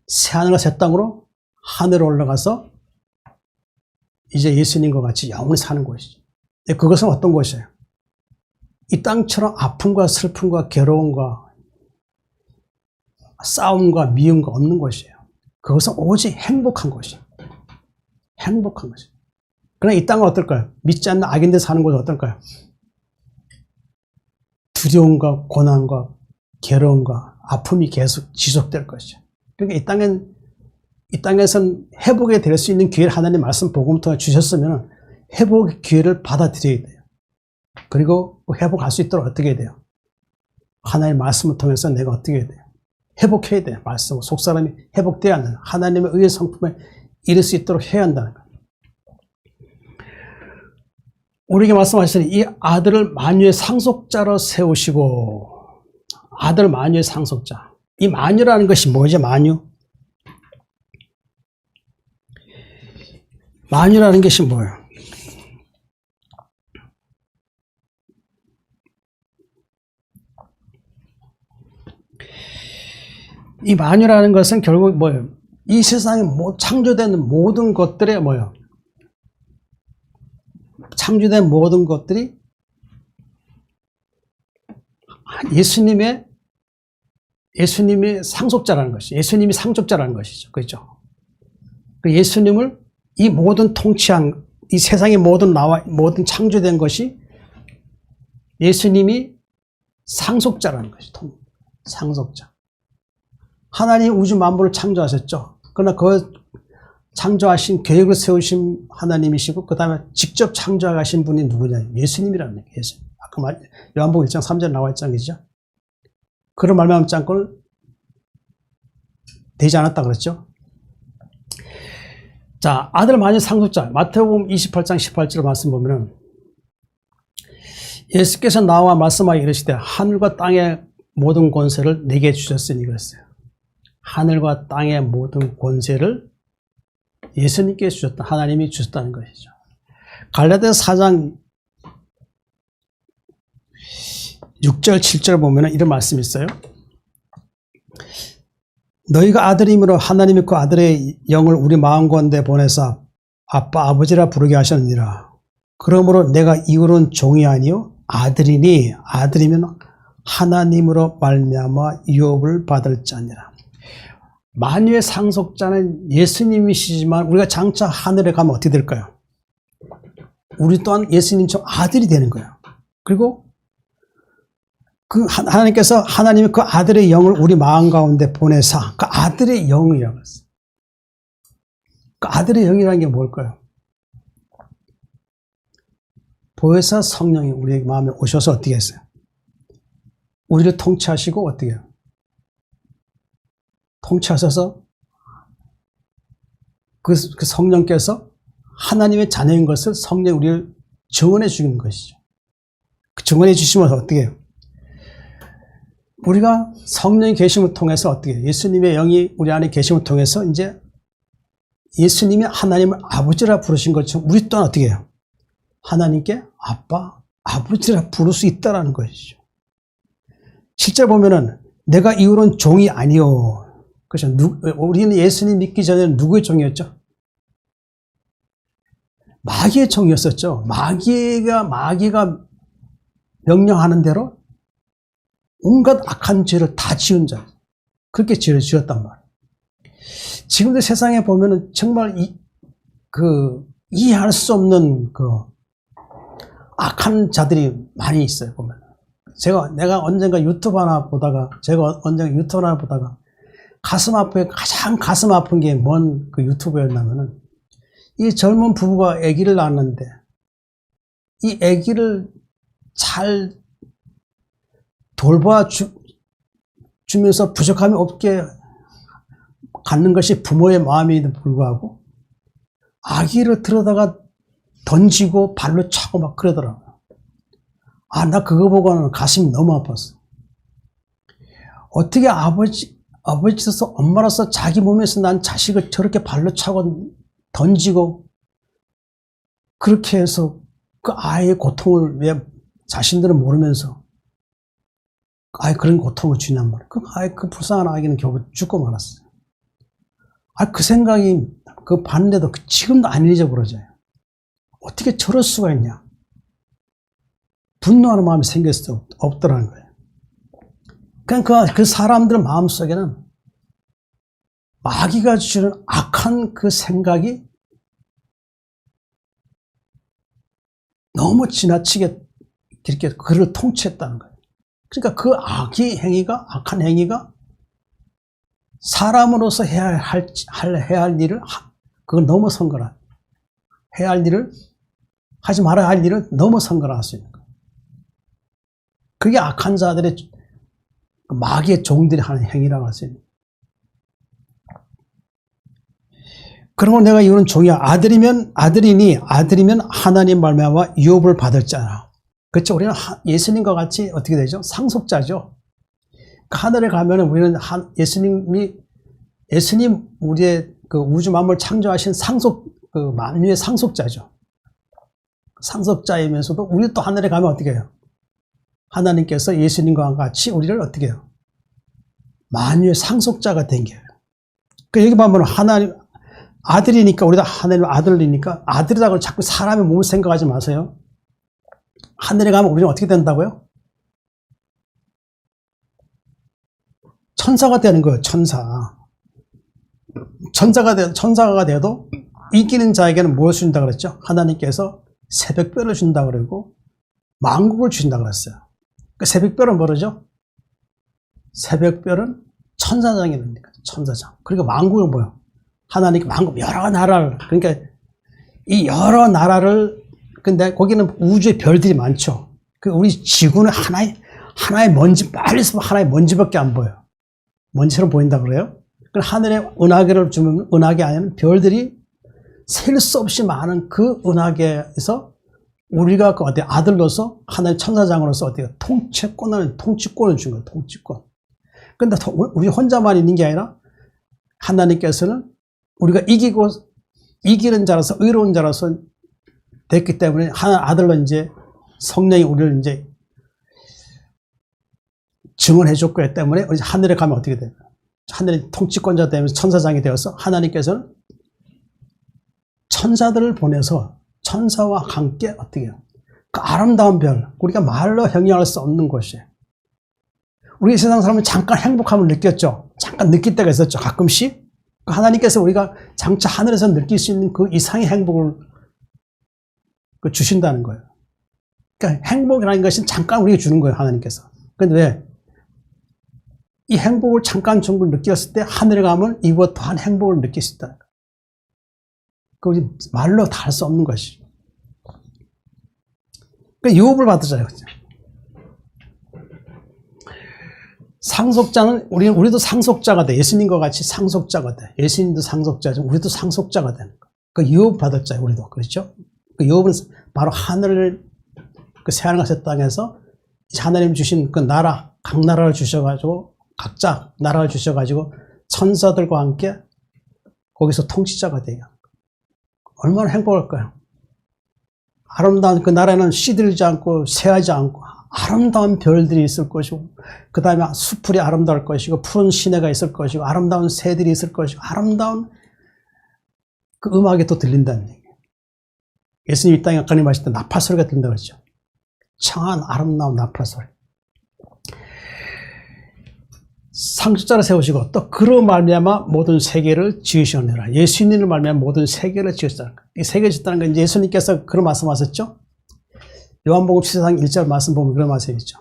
새하늘과 새 땅으로 하늘에 올라가서 이제 예수님과 같이 영원히 사는 곳이죠. 그것은 어떤 곳이에요? 이 땅처럼 아픔과 슬픔과 괴로움과 싸움과 미움과 없는 곳이에요. 그것은 오직 행복한 곳이에요. 행복한 곳이에요. 그러나 이 땅은 어떨까요? 믿지 않는 악인들 사는 곳은 어떨까요? 두려움과 고난과 괴로움과 아픔이 계속 지속될 것이죠. 그러니까 이 땅에선 회복이 될 수 있는 기회를 하나님 말씀 복음을 통해 주셨으면 회복의 기회를 받아들여야 돼요. 그리고 회복할 수 있도록 어떻게 해야 돼요? 하나님의 말씀을 통해서 내가 어떻게 해야 돼요? 회복해야 돼요. 말씀, 속사람이 회복돼야 한다는 하나님의 의의 성품에 이를 수 있도록 해야 한다는 거예요. 우리에게 말씀하시니 이 아들을 만유의 상속자로 세우시고 아들 만유의 상속자. 이 만유라는 것이 뭐죠? 만유? 만유라는 것이 뭐예요? 이 만유라는 것은 결국 뭐예요? 이 세상에 창조된 모든 것들의 뭐예요? 창조된 모든 것들이 예수님의 상속자라는 것이죠. 예수님이 상속자라는 것이죠. 그렇죠? 예수님을 이 모든 통치한 이 세상의 모든 창조된 것이 예수님이 상속자라는 것이죠. 상속자. 하나님 우주 만물을 창조하셨죠. 그러나 그 창조하신 계획을 세우신 하나님이시고 그 다음에 직접 창조하신 분이 누구냐? 예수님이라는 거예요. 예수님. 아까 요한복음 1장 3절에 나와 있지 않겠죠? 그런 말미암지 않고는 되지 않았다 그랬죠? 자, 아들 만일 상속자 마태복음 28장 18절 말씀 보면은 예수께서 나와 말씀하여 이르시되 하늘과 땅의 모든 권세를 내게 주셨으니 그랬어요. 하늘과 땅의 모든 권세를 예수님께 주셨다. 하나님이 주셨다는 것이죠. 갈라디아서 4장 6절 7절 보면 이런 말씀이 있어요. 너희가 아들임으로 하나님이 그 아들의 영을 우리 마음 가운데 보내사 아빠 아버지라 부르게 하셨느니라. 그러므로 내가 이후로는 종이 아니요 아들이니 아들이면 하나님으로 말미암아 유업을 받을 자니라. 만유의 상속자는 예수님이시지만 우리가 장차 하늘에 가면 어떻게 될까요? 우리 또한 예수님처럼 아들이 되는 거예요. 그리고 그 하나님께서 하나님이 그 아들의 영을 우리 마음 가운데 보내사 그 아들의 영이라고 했어요. 그 아들의 영이라는 게 뭘까요? 보혜사 성령이 우리 마음에 오셔서 어떻게 했어요? 우리를 통치하시고 어떻게 해요? 통치하셔서 그 성령께서 하나님의 자녀인 것을 성령이 우리를 증언해 주는 것이죠. 그 증언해 주시면 어떻게 해요? 우리가 성령의 계심을 통해서 어떻게 해요? 예수님의 영이 우리 안에 계심을 통해서 이제 예수님이 하나님을 아버지라 부르신 것처럼 우리 또한 어떻게 해요? 하나님께 아빠, 아버지라 부를 수 있다는 것이죠. 실제 보면은 내가 이후로는 종이 아니요. 그렇죠. 우리는 예수님 믿기 전에는 누구의 종이었죠? 마귀의 종이었었죠. 마귀가 명령하는 대로 온갖 악한 죄를 다 지은 자. 그렇게 죄를 지었단 말이에요. 지금도 세상에 보면은 정말 이해할 수 없는 악한 자들이 많이 있어요, 보면. 내가 언젠가 유튜브 하나 보다가 가장 가슴 아픈 게 뭔 그 유튜브였냐면은 이 젊은 부부가 아기를 낳았는데 이 아기를 잘 돌봐주면서 부족함이 없게 갖는 것이 부모의 마음에도 불구하고 아기를 들여다가 던지고 발로 차고 막 그러더라고요. 나 그거 보고는 가슴이 너무 아팠어. 어떻게 아버지로서 엄마로서 자기 몸에서 난 자식을 저렇게 발로 차고 던지고 그렇게 해서 그 아이의 고통을 왜 자신들은 모르면서 아이 그런 고통을 주냔 말이에요. 그 불쌍한 아이는 결국 죽고 말았어요. 그 생각이 봤는데도 지금도 안 잊어버려져요. 어떻게 저럴 수가 있냐. 분노하는 마음이 생길 수 없더라는 거예요. 그러니까 그 사람들 마음속에는 마귀가 주는 악한 그 생각이 너무 지나치게 이렇게 그를 통치했다는 거예요. 그러니까 그 악한 행위가 사람으로서 해야 할 일을 그걸 넘어선 거라. 해야 할 일을 하지 말아야 할 일을 넘어선 거라 할 수 있는 거예요. 그게 악한 자들의 마귀의 종들이 하는 행위라고 할 수 있는 거예요. 그러고 내가 이거는 종이야. 아들이니 하나님 말미암아 유업을 받을 자라. 그렇죠. 우리는 예수님과 같이 어떻게 되죠? 상속자죠. 하늘에 가면 우리는 예수님 우리의 그 우주 만물 창조하신 만유의 상속자죠. 상속자이면서도 우리 또 하늘에 가면 어떻게 해요? 하나님께서 예수님과 같이 우리를 어떻게 해요? 만유의 상속자가 된 거예요. 여기 보면 하나님 아들이니까 우리도 하나님 아들이니까 아들이라고 자꾸 사람의 몸을 생각하지 마세요. 하늘에 가면 우리는 어떻게 된다고요? 천사가 되는 거예요. 천사가 돼도 이기는 자에게는 무엇을 준다 그랬죠? 하나님께서 새벽별을 준다 그러고 만국을 준다 그랬어요. 그 새벽별은 뭐죠? 새벽별은 천사장이 됩니다. 천사장. 그리고 만국은 뭐예요? 하나님께 여러 나라를, 그러니까 이 여러 나라를, 근데 거기는 우주의 별들이 많죠. 그 우리 지구는 하나의 먼지, 빨리 있으면 하나의 먼지밖에 안 보여. 먼지처럼 보인다 그래요? 그 하늘에 은하계를 주면 은하계 안에는 별들이 셀 수 없이 많은 그 은하계에서 우리가 그 어디 아들로서 하나의 천사장으로서 어디 통치권을 준 거예요. 통치권. 근데 우리 혼자만 있는 게 아니라 하나님께서는 우리가 이기는 자라서 의로운 자라서 됐기 때문에 하나님 아들로 이제 성령이 우리를 이제 증언해 줬기 때문에 이제 하늘에 가면 어떻게 돼요? 하늘의 통치권자 되면서 천사장이 되어서 하나님께서는 천사들을 보내서 천사와 함께 어떻게 해요? 그 아름다운 별, 우리가 말로 형용할 수 없는 것이에요. 우리 세상 사람은 잠깐 행복함을 느꼈죠. 잠깐 느낄 때가 있었죠. 가끔씩. 하나님께서 우리가 장차 하늘에서 느낄 수 있는 그 이상의 행복을 주신다는 거예요. 그러니까 행복이라는 것은 잠깐 우리에게 주는 거예요. 하나님께서. 그런데 왜? 이 행복을 잠깐 정도 느꼈을 때 하늘에 가면 이보다 더한 행복을 느낄 수 있다는 거예요. 그걸 말로 다 할 수 없는 것이죠. 그러니까 유업을 받으잖아요. 상속자는 우리도 상속자가 돼. 예수님과 같이 상속자가 돼. 예수님도 상속자죠. 우리도 상속자가 되는 거. 그 유업 받았잖아요. 우리도 그렇죠. 그 유업은 바로 하늘을 그 새하늘과 땅에서 하나님 주신 그 나라, 각 나라를 주셔가지고 각자 나라를 주셔가지고 천사들과 함께 거기서 통치자가 돼요. 얼마나 행복할까요? 아름다운 그 나라에는 시들지 않고 쇠하지 않고 아름다운 별들이 있을 것이고 그 다음에 수풀이 아름다울 것이고 푸른 시내가 있을 것이고 아름다운 새들이 있을 것이고 아름다운 그 음악이 또 들린다는 얘기예요. 예수님 이 땅에 가까이 하실 때 나팔 소리가 들린다고 그랬죠. 청한 아름다운 나팔 소리. 상속자를 세우시고 또 그로 말미암아 모든 세계를 지으셨느라. 예수님을 말미암아 모든 세계를 지으셨다는 거예요. 이 세계를 지었다는 건 예수님께서 그런 말씀하셨죠. 요한복음 7장 1절 말씀 보면 그런 말씀이 있죠.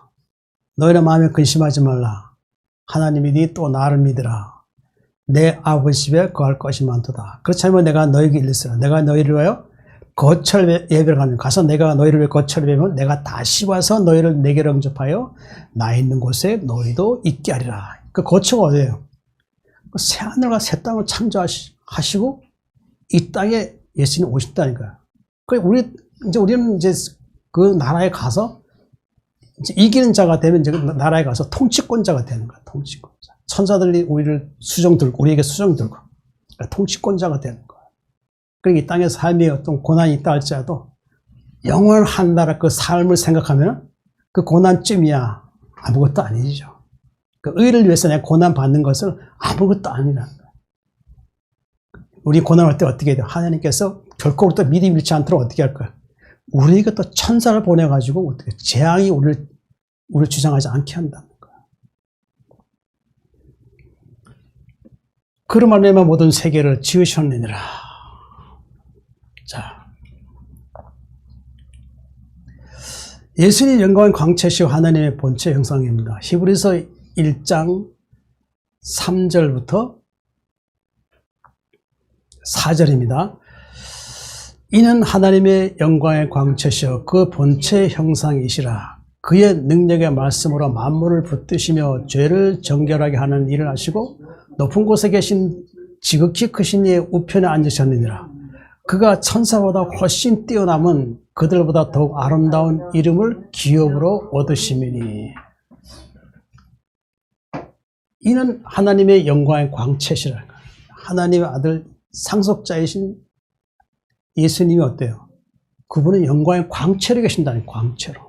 너희는 마음에 근심하지 말라. 하나님이 니 또 나를 믿으라. 내 아버지 집에 거할 것이 많도다. 그렇지 않으면 내가 너희에게 일렀으라. 내가 너희를 위하여 거처를 예배를 가면 가서 내가 너희를 위해 거처를 예배하면 내가 다시 와서 너희를 내게로 영접하여 나 있는 곳에 너희도 있게 하리라. 그 거처가 어디예요? 새하늘과 새 땅을 창조하시고 이 땅에 예수님이 오신다니까요. 우리는 이제 그 나라에 가서 이제 이기는 자가 되면 이제 그 나라에 가서 통치권자가 되는 거야. 통치권자. 천사들이 우리에게 수정 들고 그러니까 통치권자가 되는 거야. 그러니까 이 땅의 삶에 어떤 고난이 있다 할지라도 영원한 나라 그 삶을 생각하면 그 고난쯤이야 아무것도 아니죠. 그 의를 위해서 내가 고난 받는 것은 아무것도 아니라는 거야. 우리 고난할 때 어떻게 해야 돼요? 하나님께서 결코 우리 또 믿음 잃지 않도록 어떻게 할 거야? 우리에게 또 천사를 보내가지고 어떻게 재앙이 우리를 주장하지 않게 한다는 거야. 그로 말미암아 모든 세계를 지으셨느니라. 자, 예수님 영광의 광채시오 하나님의 본체 형상입니다. 히브리서 1장 3절부터 4절입니다. 이는 하나님의 영광의 광채시오 그 본체 형상이시라. 그의 능력의 말씀으로 만물을 붙드시며 죄를 정결하게 하는 일을 하시고 높은 곳에 계신 지극히 크신 이의 우편에 앉으셨느니라. 그가 천사보다 훨씬 뛰어남은 그들보다 더욱 아름다운 이름을 기업으로 얻으심이니. 이는 하나님의 영광의 광채시라. 하나님의 아들 상속자이신 예수님이 어때요? 그분은 영광의 광채로 계신다는 광채로.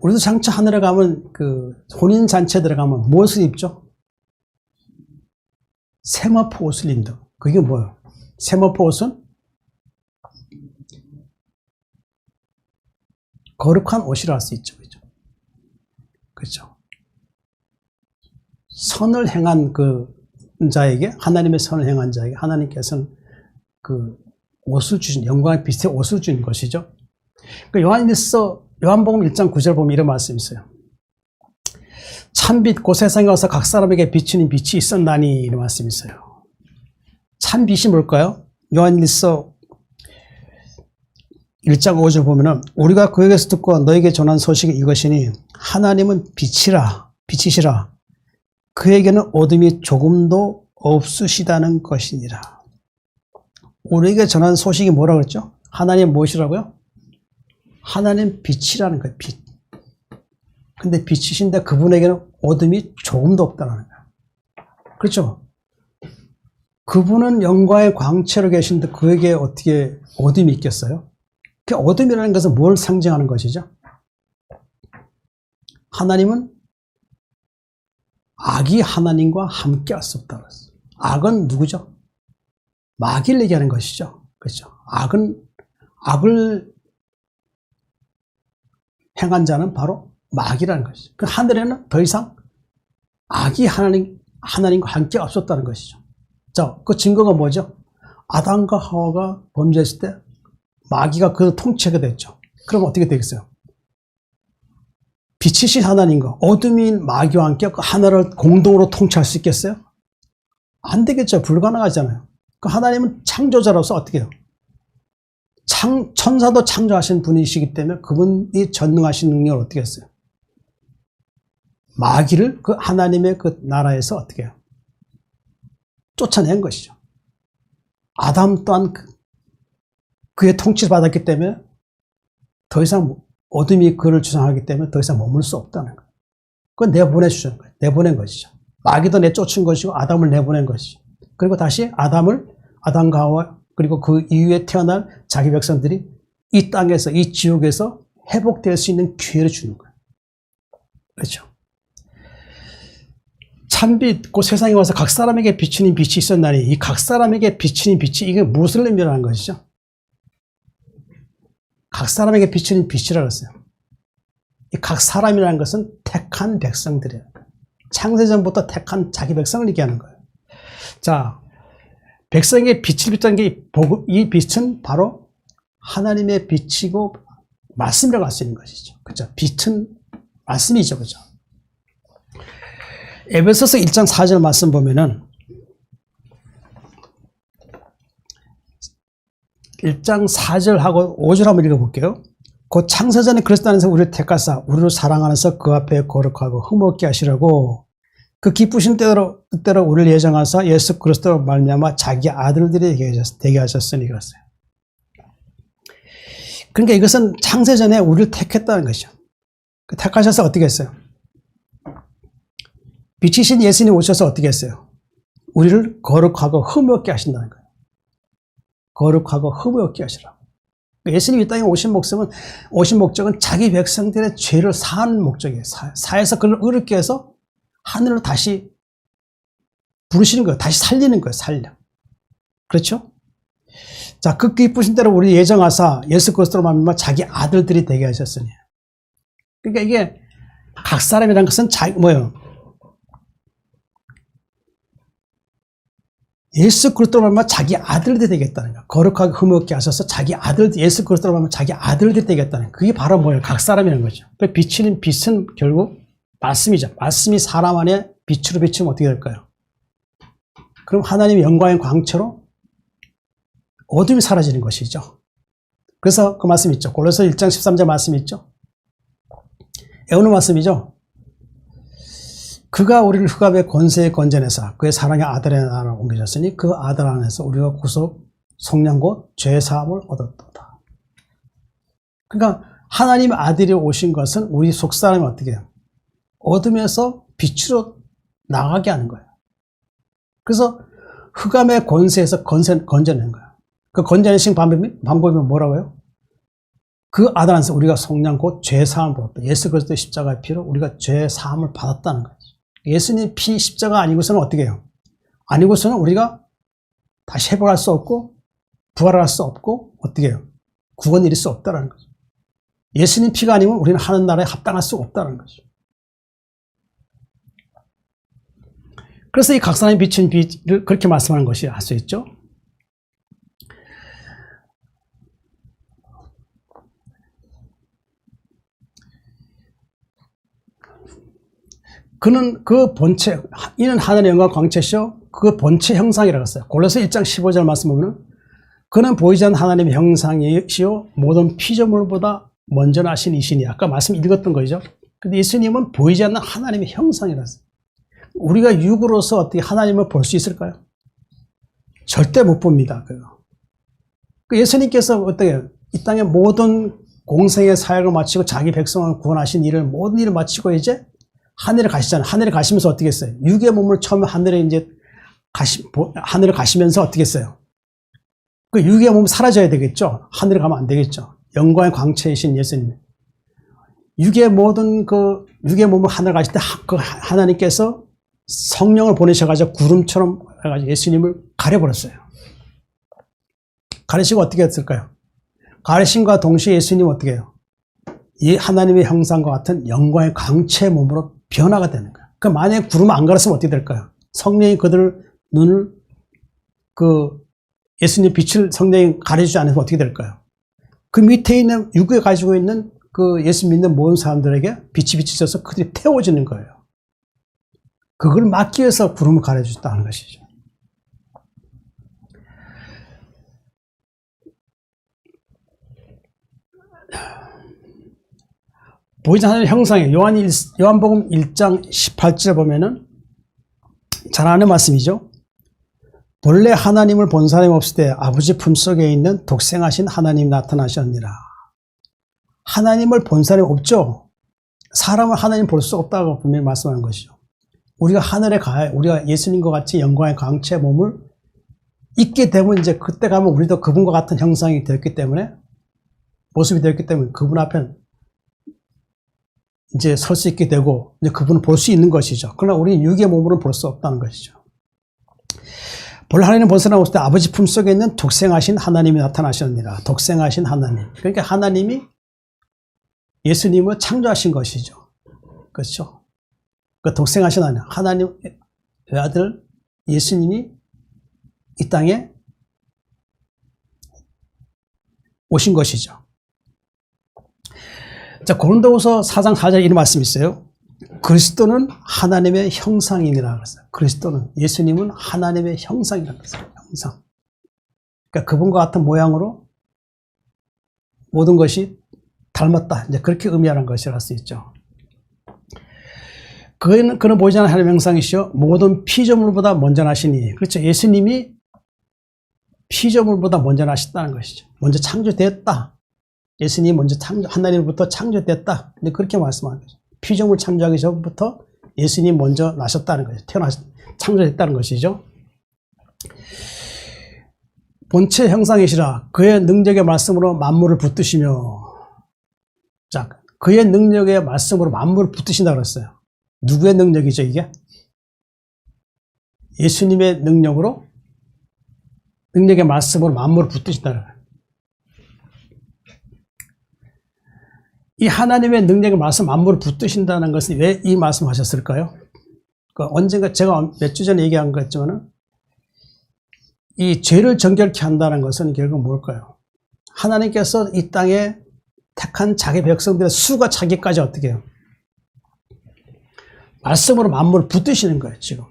우리도 장차 하늘에 가면 그 혼인잔치에 들어가면 무엇을 입죠? 세마포 옷을 입는다. 그게 뭐예요? 세마포 옷은 거룩한 옷이라 할 수 있죠. 그렇죠? 선을 행한 그 자에게, 하나님의 선을 행한 자에게 하나님께서는 그 옷을 주신, 영광의 빛의 옷을 주는 것이죠. 그 요한복음 1장 9절 보면 이런 말씀이 있어요. 참빛 곧 세상에 와서 각 사람에게 비추는 빛이 있었나니 이런 말씀이 있어요. 참빛이 뭘까요? 요한일서 1장 5절 보면은 우리가 그에게서 듣고 너에게 전한 소식이 이것이니 하나님은 빛이시라 그에게는 어둠이 조금도 없으시다는 것이니라. 우리에게 전한 소식이 뭐라고 했죠? 하나님 무엇이라고요? 하나님 빛이라는 거예요. 빛. 근데 빛이신데 그분에게는 어둠이 조금도 없다는 거예요. 그렇죠? 그분은 영광의 광채로 계신데 그에게 어떻게 어둠이 있겠어요? 그 어둠이라는 것은 뭘 상징하는 것이죠? 하나님은 악이 하나님과 함께 할 수 없다고 했어요. 악은 누구죠? 마귀를 얘기하는 것이죠. 그렇죠? 악을 행한 자는 바로 마귀라는 것이죠. 그 하늘에는 더 이상 악이 하나님과 함께 없었다는 것이죠. 자, 그 증거가 뭐죠? 아담과 하와가 범죄했을 때 마귀가 그 통치하게 됐죠. 그럼 어떻게 되겠어요? 빛이신 하나님과 어둠인 마귀와 함께 그 하나를 공동으로 통치할 수 있겠어요? 안 되겠죠. 불가능하잖아요. 그 하나님은 창조자로서 어떻게 해요? 천사도 창조하신 분이시기 때문에 그분이 전능하신 능력을 어떻게 했어요? 마귀를 그 하나님의 그 나라에서 어떻게 해요? 쫓아낸 것이죠. 아담 또한 그의 통치를 받았기 때문에 더 이상 어둠이 그를 주장하기 때문에 더 이상 머물 수 없다는 거예요. 그건 내보내주는 거예요. 내보낸 것이죠. 마귀도 내쫓은 것이고 아담을 내보낸 것이죠. 그리고 다시 아담과 하와 그리고 그 이후에 태어날 자기 백성들이 이 땅에서 이 지옥에서 회복될 수 있는 기회를 주는 거예요. 그렇죠? 참빛 곧 세상에 와서 각 사람에게 비추는 빛이 있었나니 이 각 사람에게 비추는 빛이 이게 무엇을 의미하는 것이죠? 각 사람에게 비추는 빛이라고 했어요. 이 각 사람이라는 것은 택한 백성들이에요. 창세전부터 택한 자기 백성을 얘기하는 거예요. 자, 백성에게 빛을 비추는 게 이 빛은 바로 하나님의 빛이고 말씀이라고 할 수 있는 것이죠. 그렇죠? 빛은 말씀이죠. 그렇죠? 에베소서 1장 4절 말씀 보면은 1장 4절하고 5절 한번 읽어볼게요. 곧 창세전에 그리스도 안에서 우리를 택하사 우리를 사랑하면서 그 앞에 거룩하고 흠없게 하시라고 그 기쁘신 뜻대로 우리를 예정하사 예수 그리스도로 말미암아 자기 아들들이 되게 하셨으니 그랬어요. 그러니까 이것은 창세전에 우리를 택했다는 것이죠. 택하셔서 어떻게 했어요? 빛이신 예수님이 오셔서 어떻게 했어요? 우리를 거룩하고 흠없게 하신다는 거예요. 거룩하고 흠없게 하시라고. 예수님이 이 땅에 오신 목적은 자기 백성들의 죄를 사하는 목적이에요. 사해서 그를 의롭게 해서 하늘로 다시 부르시는 거예요. 다시 살리는 거예요. 살려. 그렇죠? 자, 그 기쁘신 대로 우리 예정하사 예수 그리스도로 말미암아 자기 아들들이 되게 하셨으니. 그러니까 이게 각 사람이라는 것은 뭐예요? 예수 그리스도로 말미암아 자기 아들들이 되겠다는 거예요. 거룩하게 흠없게 하셔서 자기 아들 예수 그리스도로 말미암아 자기 아들들이 되겠다는 거예요. 그게 바로 뭐예요? 각 사람이라는 거죠. 비치는 빛은 결국 말씀이죠. 말씀이 사람 안에 빛으로 비치면 어떻게 될까요? 그럼 하나님의 영광의 광채로 어둠이 사라지는 것이죠. 그래서 그 말씀 있죠. 골로새 1장 13절 말씀 있죠. 애우는 말씀이죠. 그가 우리를 흑암의 권세에 건져내사 그의 사랑의 아들의 나라로 옮겨졌으니 그 아들 안에서 우리가 구속 속량 곧 죄사함을 얻었도다. 그러니까 하나님의 아들이 오신 것은 우리 속사람이 어떻게 해요? 어둠에서 빛으로 나가게 하는 거예요. 그래서 흑암의 권세에서 건져내는 거예요. 그 건져내신 방법이 뭐라고요? 그 아들 안에서 우리가 속량 곧 죄사함을 받았다. 예수 그리스도의 십자가의 피로 우리가 죄사함을 받았다는 거죠. 예수님의 피 십자가 아니고서는 어떻게 해요? 아니고서는 우리가 다시 회복할 수 없고 부활할 수 없고 어떻게 해요? 구원 이룰 수 없다는 거죠. 예수님 피가 아니면 우리는 하는 나라에 합당할 수 없다는 거죠. 그래서 이 각 사람이 비춘 빛을 그렇게 말씀하는 것이 알 수 있죠. 그는 그 본체, 이는 하나님의 영광 광채시요 그 본체 형상이라고 했어요. 골로새 1장 15절 말씀 보면 그는 보이지 않는 하나님의 형상이시요 모든 피조물보다 먼저 나신 이시니 아까 말씀 읽었던 거죠. 근데 예수님은 보이지 않는 하나님의 형상이라서 우리가 육으로서 어떻게 하나님을 볼 수 있을까요? 절대 못 봅니다. 그거. 예수님께서 어떻게 이 땅의 모든 공생의 사역을 마치고 자기 백성을 구원하신 일을 모든 일을 마치고 이제 하늘에 가시잖아요. 하늘에 가시면서 어떻게 했어요? 육의 몸을 처음에 하늘에 하늘에 가시면서 어떻게 했어요? 그 육의 몸 사라져야 되겠죠? 하늘에 가면 안 되겠죠? 영광의 광채이신 예수님. 육의 모든 육의 몸을 하늘 가실 때 그 하나님께서 성령을 보내셔가지고 구름처럼 해가지고 예수님을 가려버렸어요. 가르치고 어떻게 했을까요? 가르침과 동시에 예수님은 어떻게 해요? 이 하나님의 형상과 같은 영광의 광채의 몸으로 변화가 되는 거예요. 그 만약에 구름 안 가렸으면 어떻게 될까요? 성령이 그들 눈을 예수님 빛을 성령이 가려주지 않으면 어떻게 될까요? 그 밑에 있는 육에 가지고 있는 그 예수 믿는 모든 사람들에게 빛이 비치셔서 그들이 태워지는 거예요. 그걸 막기 위해서 구름을 가려주셨다는 것이죠. 보이지 않는 형상이에요. 요한복음 1장 18절 보면은 잘 아는 말씀이죠. 본래 하나님을 본 사람이 없을 때 아버지 품속에 있는 독생하신 하나님이 나타나셨느니라. 하나님을 본 사람이 없죠. 사람은 하나님 볼 수 없다고 분명히 말씀하는 것이죠. 우리가 하늘에 가야 우리가 예수님과 같이 영광의 광채 몸을 있게 되면 이제 그때 가면 우리도 그분과 같은 형상이 되었기 때문에 모습이 되었기 때문에 그분 앞에 이제 설 수 있게 되고 이제 그분을 볼 수 있는 것이죠. 그러나 우리는 육의 몸으로는 볼 수 없다는 것이죠. 본래 하나님 본 사람 없을 때 아버지 품속에 있는 독생하신 하나님이 나타나셨느니라. 독생하신 하나님. 그러니까 하나님이 예수님을 창조하신 것이죠. 그렇죠? 그 독생하신 하나님 외아들 예수님이 이 땅에 오신 것이죠. 자, 고린도후서 4장 4절 이런 말씀이 있어요. 그리스도는 하나님의 형상이니라 그랬어요. 그리스도는 예수님은 하나님의 형상이라고 그랬어요. 형상. 그러니까 그분과 같은 모양으로 모든 것이 닮았다. 이제 그렇게 의미하는 것이라 할 수 있죠. 그는 보이지 않는 하나님의 형상이시요 모든 피조물보다 먼저 나시니. 그렇죠. 예수님이 피조물보다 먼저 나셨다는 것이죠. 먼저 창조되었다. 예수님이 먼저 하나님으로부터 창조됐다. 근데 그렇게 말씀하는 거죠. 피조물 창조하기 전부터 예수님이 먼저 나셨다는 거죠. 창조됐다는 것이죠. 본체 형상이시라 그의 능력의 말씀으로 만물을 붙드시며. 자, 그의 능력의 말씀으로 만물을 붙드신다고 그랬어요. 누구의 능력이죠, 이게? 예수님의 능력의 말씀으로 만물을 붙드신다는 거예요. 이 하나님의 능력의 말씀 만물을 붙드신다는 것은 왜 이 말씀을 하셨을까요? 언젠가 제가 몇 주 전에 얘기한 것 같지만은 이 죄를 정결케 한다는 것은 결국 뭘까요? 하나님께서 이 땅에 택한 자기 백성들의 수가 차기까지 어떻게 해요? 말씀으로 만물을 붙드시는 거예요, 지금.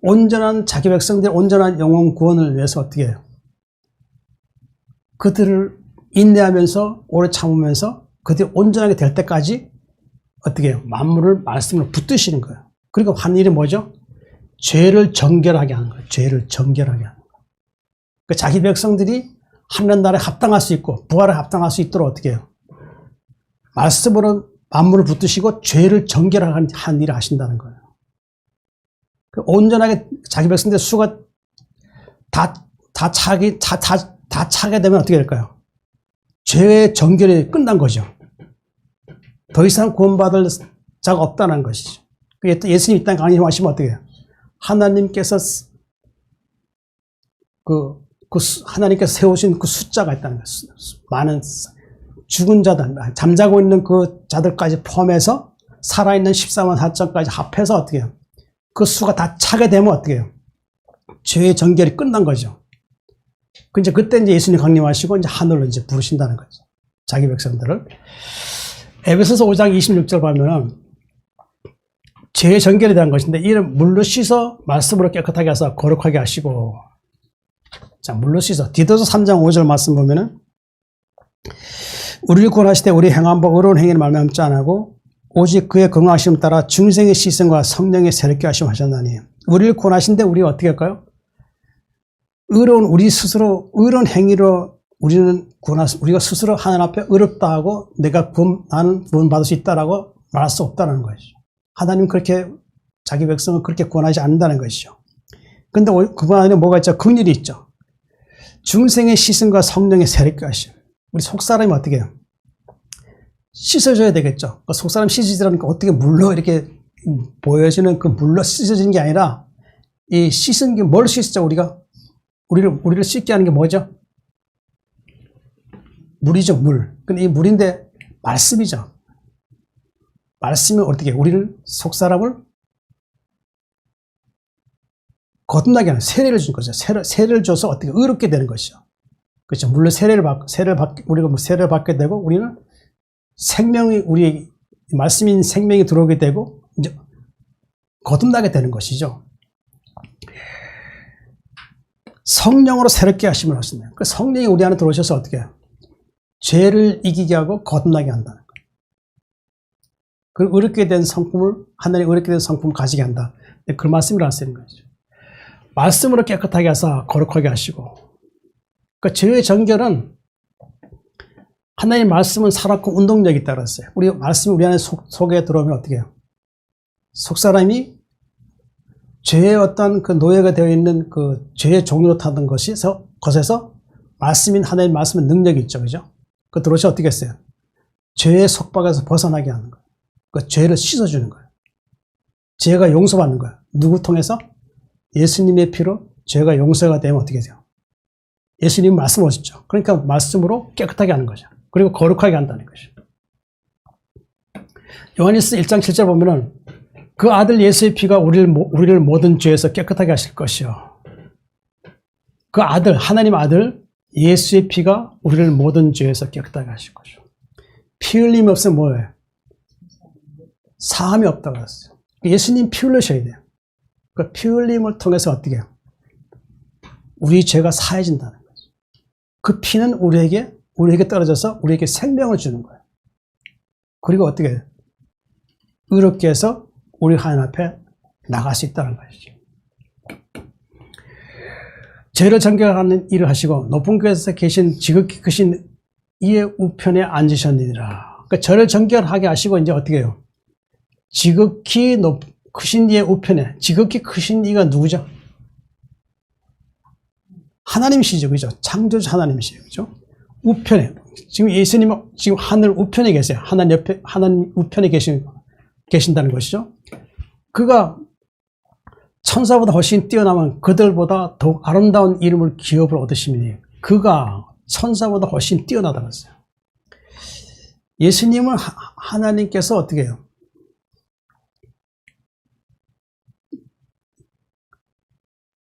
온전한 자기 백성들의 온전한 영혼 구원을 위해서 어떻게 해요? 그들을 인내하면서 오래 참으면서 그들이 온전하게 될 때까지 어떻게 해요? 만물을 말씀으로 붙드시는 거예요. 그리고 하는 일이 뭐죠? 죄를 정결하게 하는 거예요. 죄를 정결하게 하는 거예요. 그러니까 자기 백성들이 하늘나라에 합당할 수 있고 부활에 합당할 수 있도록 어떻게 해요? 말씀으로 만물을 붙드시고 죄를 정결하게 하는 일을 하신다는 거예요. 온전하게 자기 백성들의 수가 다 차게 되면 어떻게 될까요? 죄의 정결이 끝난 거죠. 더 이상 구원받을 자가 없다는 것이죠. 예수님 이 땅에 강림하시면 어떻게 해요? 하나님께서 하나님께서 세우신 그 숫자가 있다는 거예요. 많은 죽은 자들, 잠자고 있는 그 자들까지 포함해서 살아있는 14만 4천까지 합해서 어떻게 해요? 그 수가 다 차게 되면 어떻게 해요? 죄의 정결이 끝난 거죠. 그때 이제 예수님 강림하시고 이제 하늘로 이제 부르신다는 거죠. 자기 백성들을. 에베소서 5장 26절 보면은 죄의 정결에 대한 것인데 이를 물로 씻어 말씀으로 깨끗하게 하사 거룩하게 하시고. 자, 물로 씻어. 디도서 3장 5절 말씀 보면은 우리를 구원하실 때 우리 행한 바 의로운 행위를 말미암지 않고 오직 그의 긍휼하심을 따라 중생의 시선과 성령의 새롭게 하심 하셨나니. 우리를 구원하신 데 우리가 어떻게 할까요? 의로운 우리 스스로 의로운 행위로 우리는 우리가 스스로 하나님 앞에 의롭다 하고 내가 나는 구원받을 수 있다라고 말할 수 없다는 것이죠. 하나님 그렇게 자기 백성을 그렇게 구원하지 않는다는 것이죠. 근데 그분 안에 뭐가 있죠? 긍휼이 있죠. 중생의 시선과 성령의 새롭게 하심. 우리 속사람이 어떻게 해요? 씻어줘야 되겠죠. 속사람 씻어지라니까 어떻게 물로 이렇게 보여지는 그 물로 씻어지는 게 아니라 이 씻은 게 뭘 씻죠? 우리를 씻게 하는 게 뭐죠? 물이죠, 물. 근데 이 물인데 말씀이죠. 말씀이 어떻게 우리를 속사람을 거듭나게 하는 세례를 준 거죠. 세례를 줘서 어떻게 의롭게 되는 것이죠. 그렇죠. 물론 우리가 세례를 받게 되고 우리는 우리 말씀인 생명이 들어오게 되고 이제 거듭나게 되는 것이죠. 성령으로 새롭게 하심을 하신다. 그 성령이 우리 안에 들어오셔서 어떻게 해요? 죄를 이기게 하고 거듭나게 한다는 거예요. 그리고 하나님 의롭게 된 성품을 가지게 한다. 그 말씀을 하시는 거죠. 말씀으로 깨끗하게 하사 거룩하게 하시고. 그 죄의 정결은 하나님 말씀은 살았고 운동력이 있다고 했어요. 말씀이 우리 안에 속에 들어오면 어떻게 해요? 속사람이 죄의 어떤 그 노예가 되어 있는 그 죄의 종류로 타던 것에서 말씀인 하나님 말씀은 능력이 있죠. 그죠? 그 들어오셔서 어떻게 했어요? 죄의 속박에서 벗어나게 하는 거예요. 그 죄를 씻어주는 거예요. 죄가 용서받는 거예요. 누구 통해서? 예수님의 피로 죄가 용서가 되면 어떻게 돼요? 예수님 말씀을 오셨죠. 그러니까 말씀으로 깨끗하게 하는 거죠. 그리고 거룩하게 한다는 것이죠. 요한일서 1장 7절 보면은 그 아들 예수의 피가 우리를 모든 죄에서 깨끗하게 하실 것이요. 그 아들, 하나님 아들 예수의 피가 우리를 모든 죄에서 깨끗하게 하실 것이요. 피 흘림이 없으면 뭐예요? 사함이 없다고 했어요. 예수님 피 흘리셔야 돼요. 그 피 흘림을 통해서 어떻게 해요? 우리 죄가 사해진다는 거죠. 그 피는 우리에게 떨어져서 우리에게 생명을 주는 거예요. 그리고 어떻게 해요? 의롭게 해서 우리 하나님 앞에 나갈 수 있다는 것이죠. 죄를 정결하는 일을 하시고 높은 곳에서 계신 지극히 크신 이의 우편에 앉으셨느니라. 그러니까 저를 정결하게 하시고 이제 어떻게 해요? 지극히 크신 이의 우편에. 지극히 크신 이가 누구죠? 하나님이시죠. 그죠? 창조주 하나님이시죠. 그죠? 우편에. 지금 예수님은 지금 하늘 우편에 계세요. 하나님 우편에 계신다는 것이죠. 그가 천사보다 훨씬 뛰어나면 그들보다 더욱 아름다운 이름을 기업을 얻으시니 그가 천사보다 훨씬 뛰어나다고 했어요. 예수님은 하나님께서 어떻게 해요?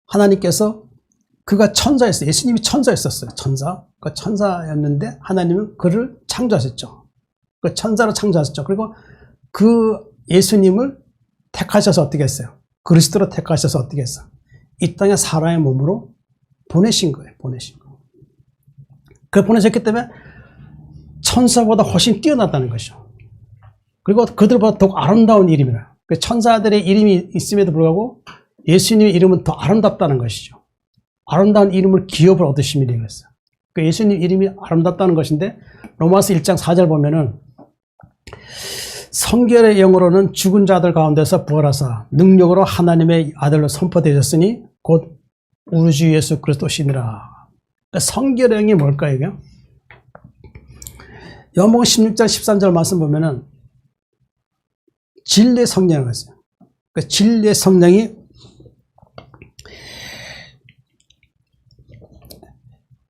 하나님께서 그가 천사였어요. 예수님이 천사였었어요. 그 천사였는데 하나님은 그를 창조하셨죠. 그 천사로 창조하셨죠. 그리고 그 예수님을 택하셔서 어떻게 했어요? 그리스도로 택하셔서 어떻게 했어? 이 땅에 사람의 몸으로 보내신 거예요. 그걸 보내셨기 때문에 천사보다 훨씬 뛰어났다는 것이죠. 그리고 그들보다 더욱 아름다운 이름이라. 그 천사들의 이름이 있음에도 불구하고 예수님의 이름은 더 아름답다는 것이죠. 아름다운 이름을 기업을 얻으심이라고 했어요. 그 예수님 이름이 아름답다는 것인데 로마서 1장 4절 보면은 성결의 영으로는 죽은 자들 가운데서 부활하사 능력으로 하나님의 아들로 선포되셨으니 곧 우리 주 예수 그리스도시니라. 그러니까 성결의 영이 뭘까요? 이게? 요한복음 16장 13절 말씀 보면은 진리의 성령이라고 했어요. 그러니까 진리의 성령이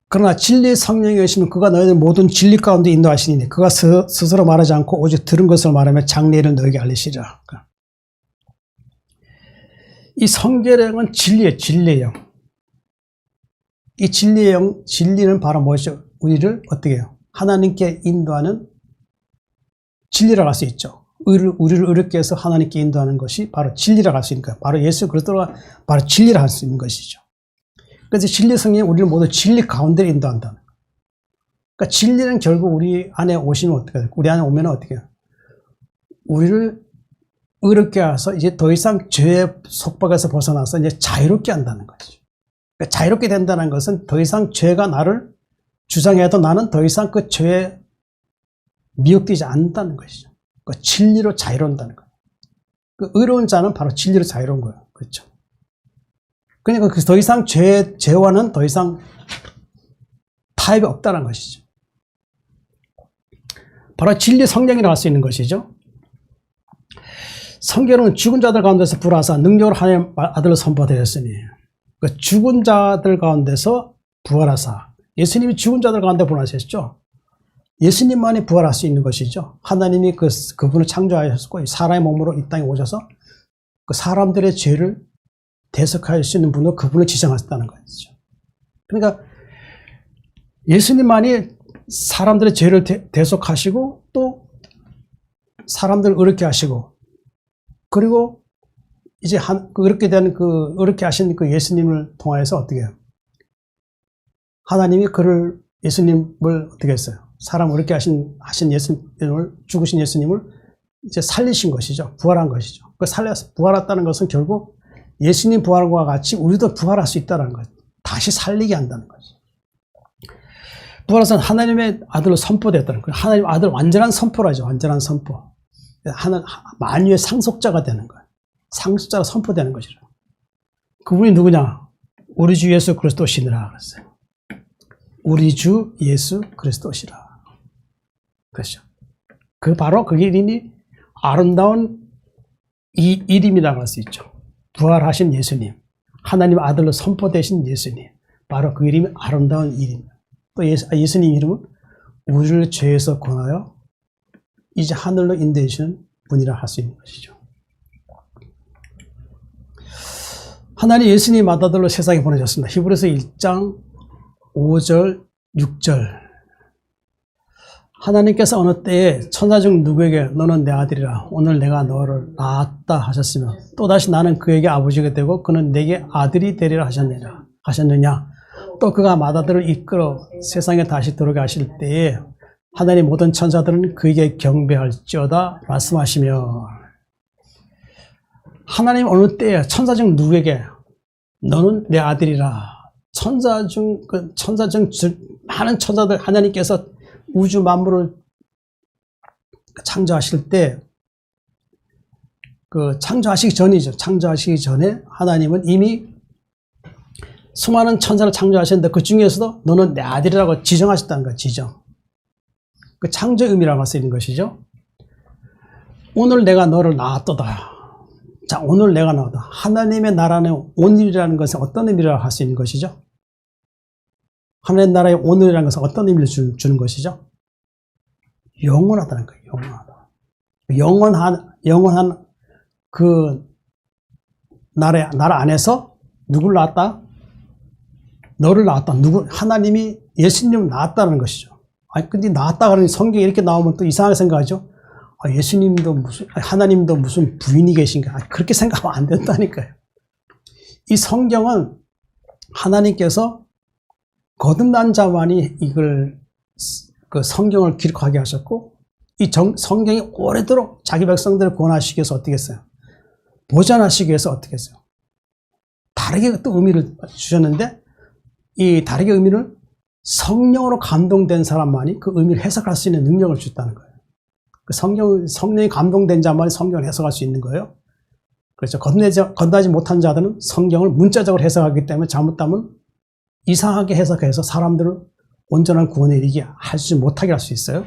그러나 진리의 성령이 오시면 그가 너희들 모든 진리 가운데 인도하시니 그가 스스로 말하지 않고 오직 들은 것을 말하며 장래를 너희에게 알리시리라. 이 성결의 영은 진리예요. 진리의 영. 이 진리의 영, 진리는 바로 무엇이죠? 우리를 어떻게 해요? 하나님께 인도하는 진리라고 할 수 있죠. 우리를 어렵게 해서 하나님께 인도하는 것이 바로 진리라고 할 수 있는 거예요. 바로 예수 그리스도가 바로 진리라 할 수 있는 것이죠. 그래서 진리 성령이 우리를 모두 진리 가운데 인도한다는 거예요. 그러니까 진리는 결국 우리 안에 오시면 어떻게 해요? 우리 안에 오면 어떻게 해요? 우리를 어렵게 해서 이제 더 이상 죄의 속박에서 벗어나서 이제 자유롭게 한다는 거죠. 그러니까 자유롭게 된다는 것은 더 이상 죄가 나를 주장해도 나는 더 이상 그 죄에 미혹되지 않는다는 것이죠. 그 진리로 자유로운다는 거예요. 그 의로운 자는 바로 진리로 자유로운 거예요. 그렇죠. 그러니까 더 이상 죄와는 더 이상 타협이 없다는 것이죠. 바로 진리 성령이라고 할 수 있는 것이죠. 성경은 죽은 자들 가운데서 부활하사 능력으로 하나님의 아들을 선포되었으니 그 죽은 자들 가운데서 부활하사 예수님이 죽은 자들 가운데 부활하셨죠. 예수님만이 부활할 수 있는 것이죠. 하나님이 그분을 창조하셨고 사람의 몸으로 이 땅에 오셔서 그 사람들의 죄를 대속할 수 있는 분으로 그분을 지정하셨다는 것이죠. 그러니까 예수님만이 사람들의 죄를 대속하시고 또 사람들을 어렵게 하시고 그리고 이제 어렵게 된 어렵게 하신 그 예수님을 통하여서 어떻게 해요? 하나님이 예수님을 어떻게 했어요? 사람 어렵게 하신 예수님을, 죽으신 예수님을 이제 살리신 것이죠. 부활한 것이죠. 부활했다는 것은 결국 예수님 부활과 같이 우리도 부활할 수 있다는 거죠. 다시 살리게 한다는 거죠. 부활해서 하나님의 아들로 선포됐다는 거예요. 하나님 아들 완전한 선포라죠. 완전한 선포. 만유의 상속자가 되는 거예요. 상속자가 선포되는 것이죠. 그분이 누구냐? 우리 주 예수 그리스도시니라 그랬어요. 우리 주 예수 그리스도시라. 그렇죠. 바로 그 이름이 아름다운 이 이름이라고 할 수 있죠. 부활하신 예수님, 하나님 아들로 선포되신 예수님, 바로 그 이름이 아름다운 이름. 또 예수님 이름은 우리를 죄에서 구하여 이제 하늘로 인도해주는 분이라 할 수 있는 것이죠. 하나님 예수님 아들로 세상에 보내셨습니다. 히브리서 1장 5절, 6절. 하나님께서 어느 때에 천사 중 누구에게 너는 내 아들이라 오늘 내가 너를 낳았다 하셨으며 또다시 나는 그에게 아버지가 되고 그는 내게 아들이 되리라 하셨느냐. 또 그가 맏아들을 이끌어 세상에 다시 들어오게 하실 때에 하나님 모든 천사들은 그에게 경배할지어다 말씀하시며 하나님 어느 때에 천사 중 누구에게 너는 내 아들이라 천사 중 많은 천사들 하나님께서 우주 만물을 창조하실 때 창조하시기 전이죠. 창조하시기 전에 하나님은 이미 수많은 천사를 창조하셨는데 그 중에서도 너는 내 아들이라고 지정하셨다는 거예요. 지정. 그 창조의 의미라고 할 수 있는 것이죠. 오늘 내가 너를 낳았도다. 자, 오늘 내가 낳았다. 하나님의 나라는 오늘이라는 것은 어떤 의미라고 할 수 있는 것이죠? 하나님 나라의 오늘이라는 것은 어떤 의미를 주는 것이죠? 영원하다는 거예요. 영원하다. 영원한 그 나라 안에서 누굴 낳았다? 너를 낳았다. 하나님이 예수님을 낳았다는 것이죠. 아니, 근데 낳았다 그러니 성경에 이렇게 나오면 또 이상하게 생각하죠? 하나님도 무슨 부인이 계신가? 그렇게 생각하면 안 된다니까요. 이 성경은 하나님께서 거듭난 자만이 그 성경을 기록하게 하셨고, 이 성경이 오래도록 자기 백성들을 구원하시기 위해서 어떻게 했어요? 보존하시기 위해서 어떻게 했어요? 다르게 또 의미를 주셨는데, 이 다르게 의미를 성령으로 감동된 사람만이 그 의미를 해석할 수 있는 능력을 줬다는 거예요. 성령이 감동된 자만이 성경을 해석할 수 있는 거예요. 그렇죠. 건너지 못한 자들은 성경을 문자적으로 해석하기 때문에 잘못하면 이상하게 해석해서 사람들을 온전한 구원에 이르게 못하게 할 수 있어요.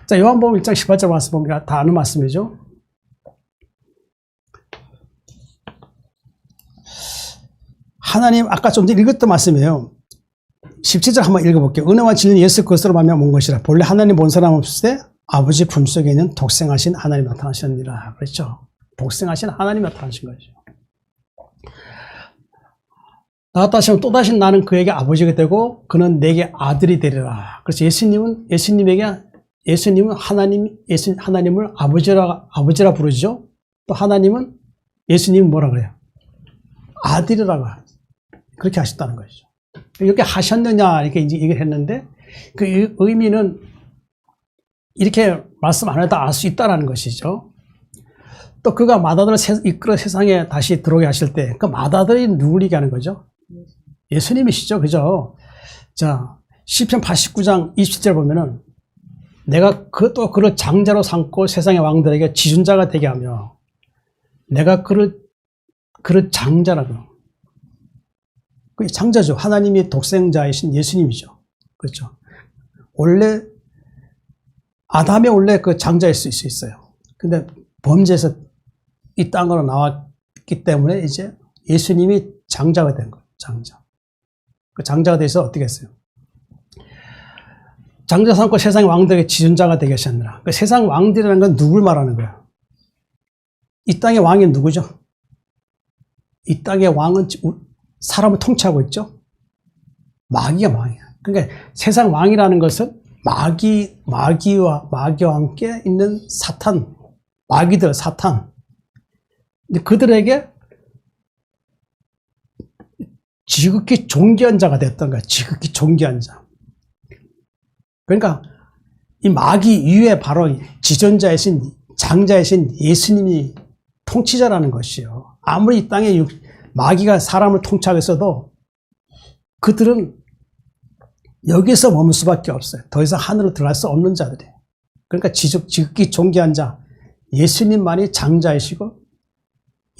자, 요한복음 1장 18절 말씀 보면 다 아는 말씀이죠. 하나님, 아까 좀 전에 읽었던 말씀이에요. 17절 한번 읽어볼게요. 은혜와 진리는 예수 그리스도로 말미암아 온 것이라. 본래 하나님 본 사람 없을 때 아버지 품속에 있는 독생하신 하나님 나타나셨느니라. 그렇죠. 독생하신 하나님 나타나신 거죠. 나타나시면 또다시 나는 그에게 아버지가 되고 그는 내게 아들이 되리라. 그래서 예수님에게 예수님은 하나님을 아버지라 부르죠. 또 하나님은 예수님은 뭐라 그래요? 아들이라고 그렇게 하셨다는 것이죠. 이렇게 하셨느냐 이렇게 이제 얘기를 했는데 그 의미는 이렇게 말씀 안 해도 알 수 있다는 것이죠. 또 그가 맏아들을 이끌어 세상에 다시 들어오게 하실 때 그 맏아들이 누구를 얘기하는 거죠? 예수님이시죠. 그죠? 자, 시편 89장 20절 보면은 내가 그를 장자로 삼고 세상의 왕들에게 지존자가 되게 하며 내가 그를 장자라고. 그 장자죠. 하나님이 독생자이신 예수님이죠. 그렇죠. 원래 아담이 원래 그 장자일 수 있어요. 근데 범죄에서 이 땅으로 나왔기 때문에 이제 예수님이 장자가 된 거예요. 장자. 그 장자가 돼서 어떻게 했어요? 장자 삼고 세상의 왕들에게 지존자가 되게 하셨느라. 그 세상 왕들이라는 건 누굴 말하는 거야? 이 땅의 왕이 누구죠? 이 땅의 왕은 사람을 통치하고 있죠? 마귀가 왕이야. 그러니까 세상 왕이라는 것은 마귀와 함께 있는 사탄, 마귀들, 사탄. 근데 그들에게 지극히 존귀한 자가 됐던 거야. 지극히 존귀한 자. 그러니까 이 마귀 이후에 바로 지존자이신 장자이신 예수님이 통치자라는 것이요. 아무리 이 땅에 마귀가 사람을 통치하고 있어도 그들은 여기서 머물 수밖에 없어요. 더 이상 하늘로 들어갈 수 없는 자들이에요. 그러니까 지극히 존귀한 자 예수님만이 장자이시고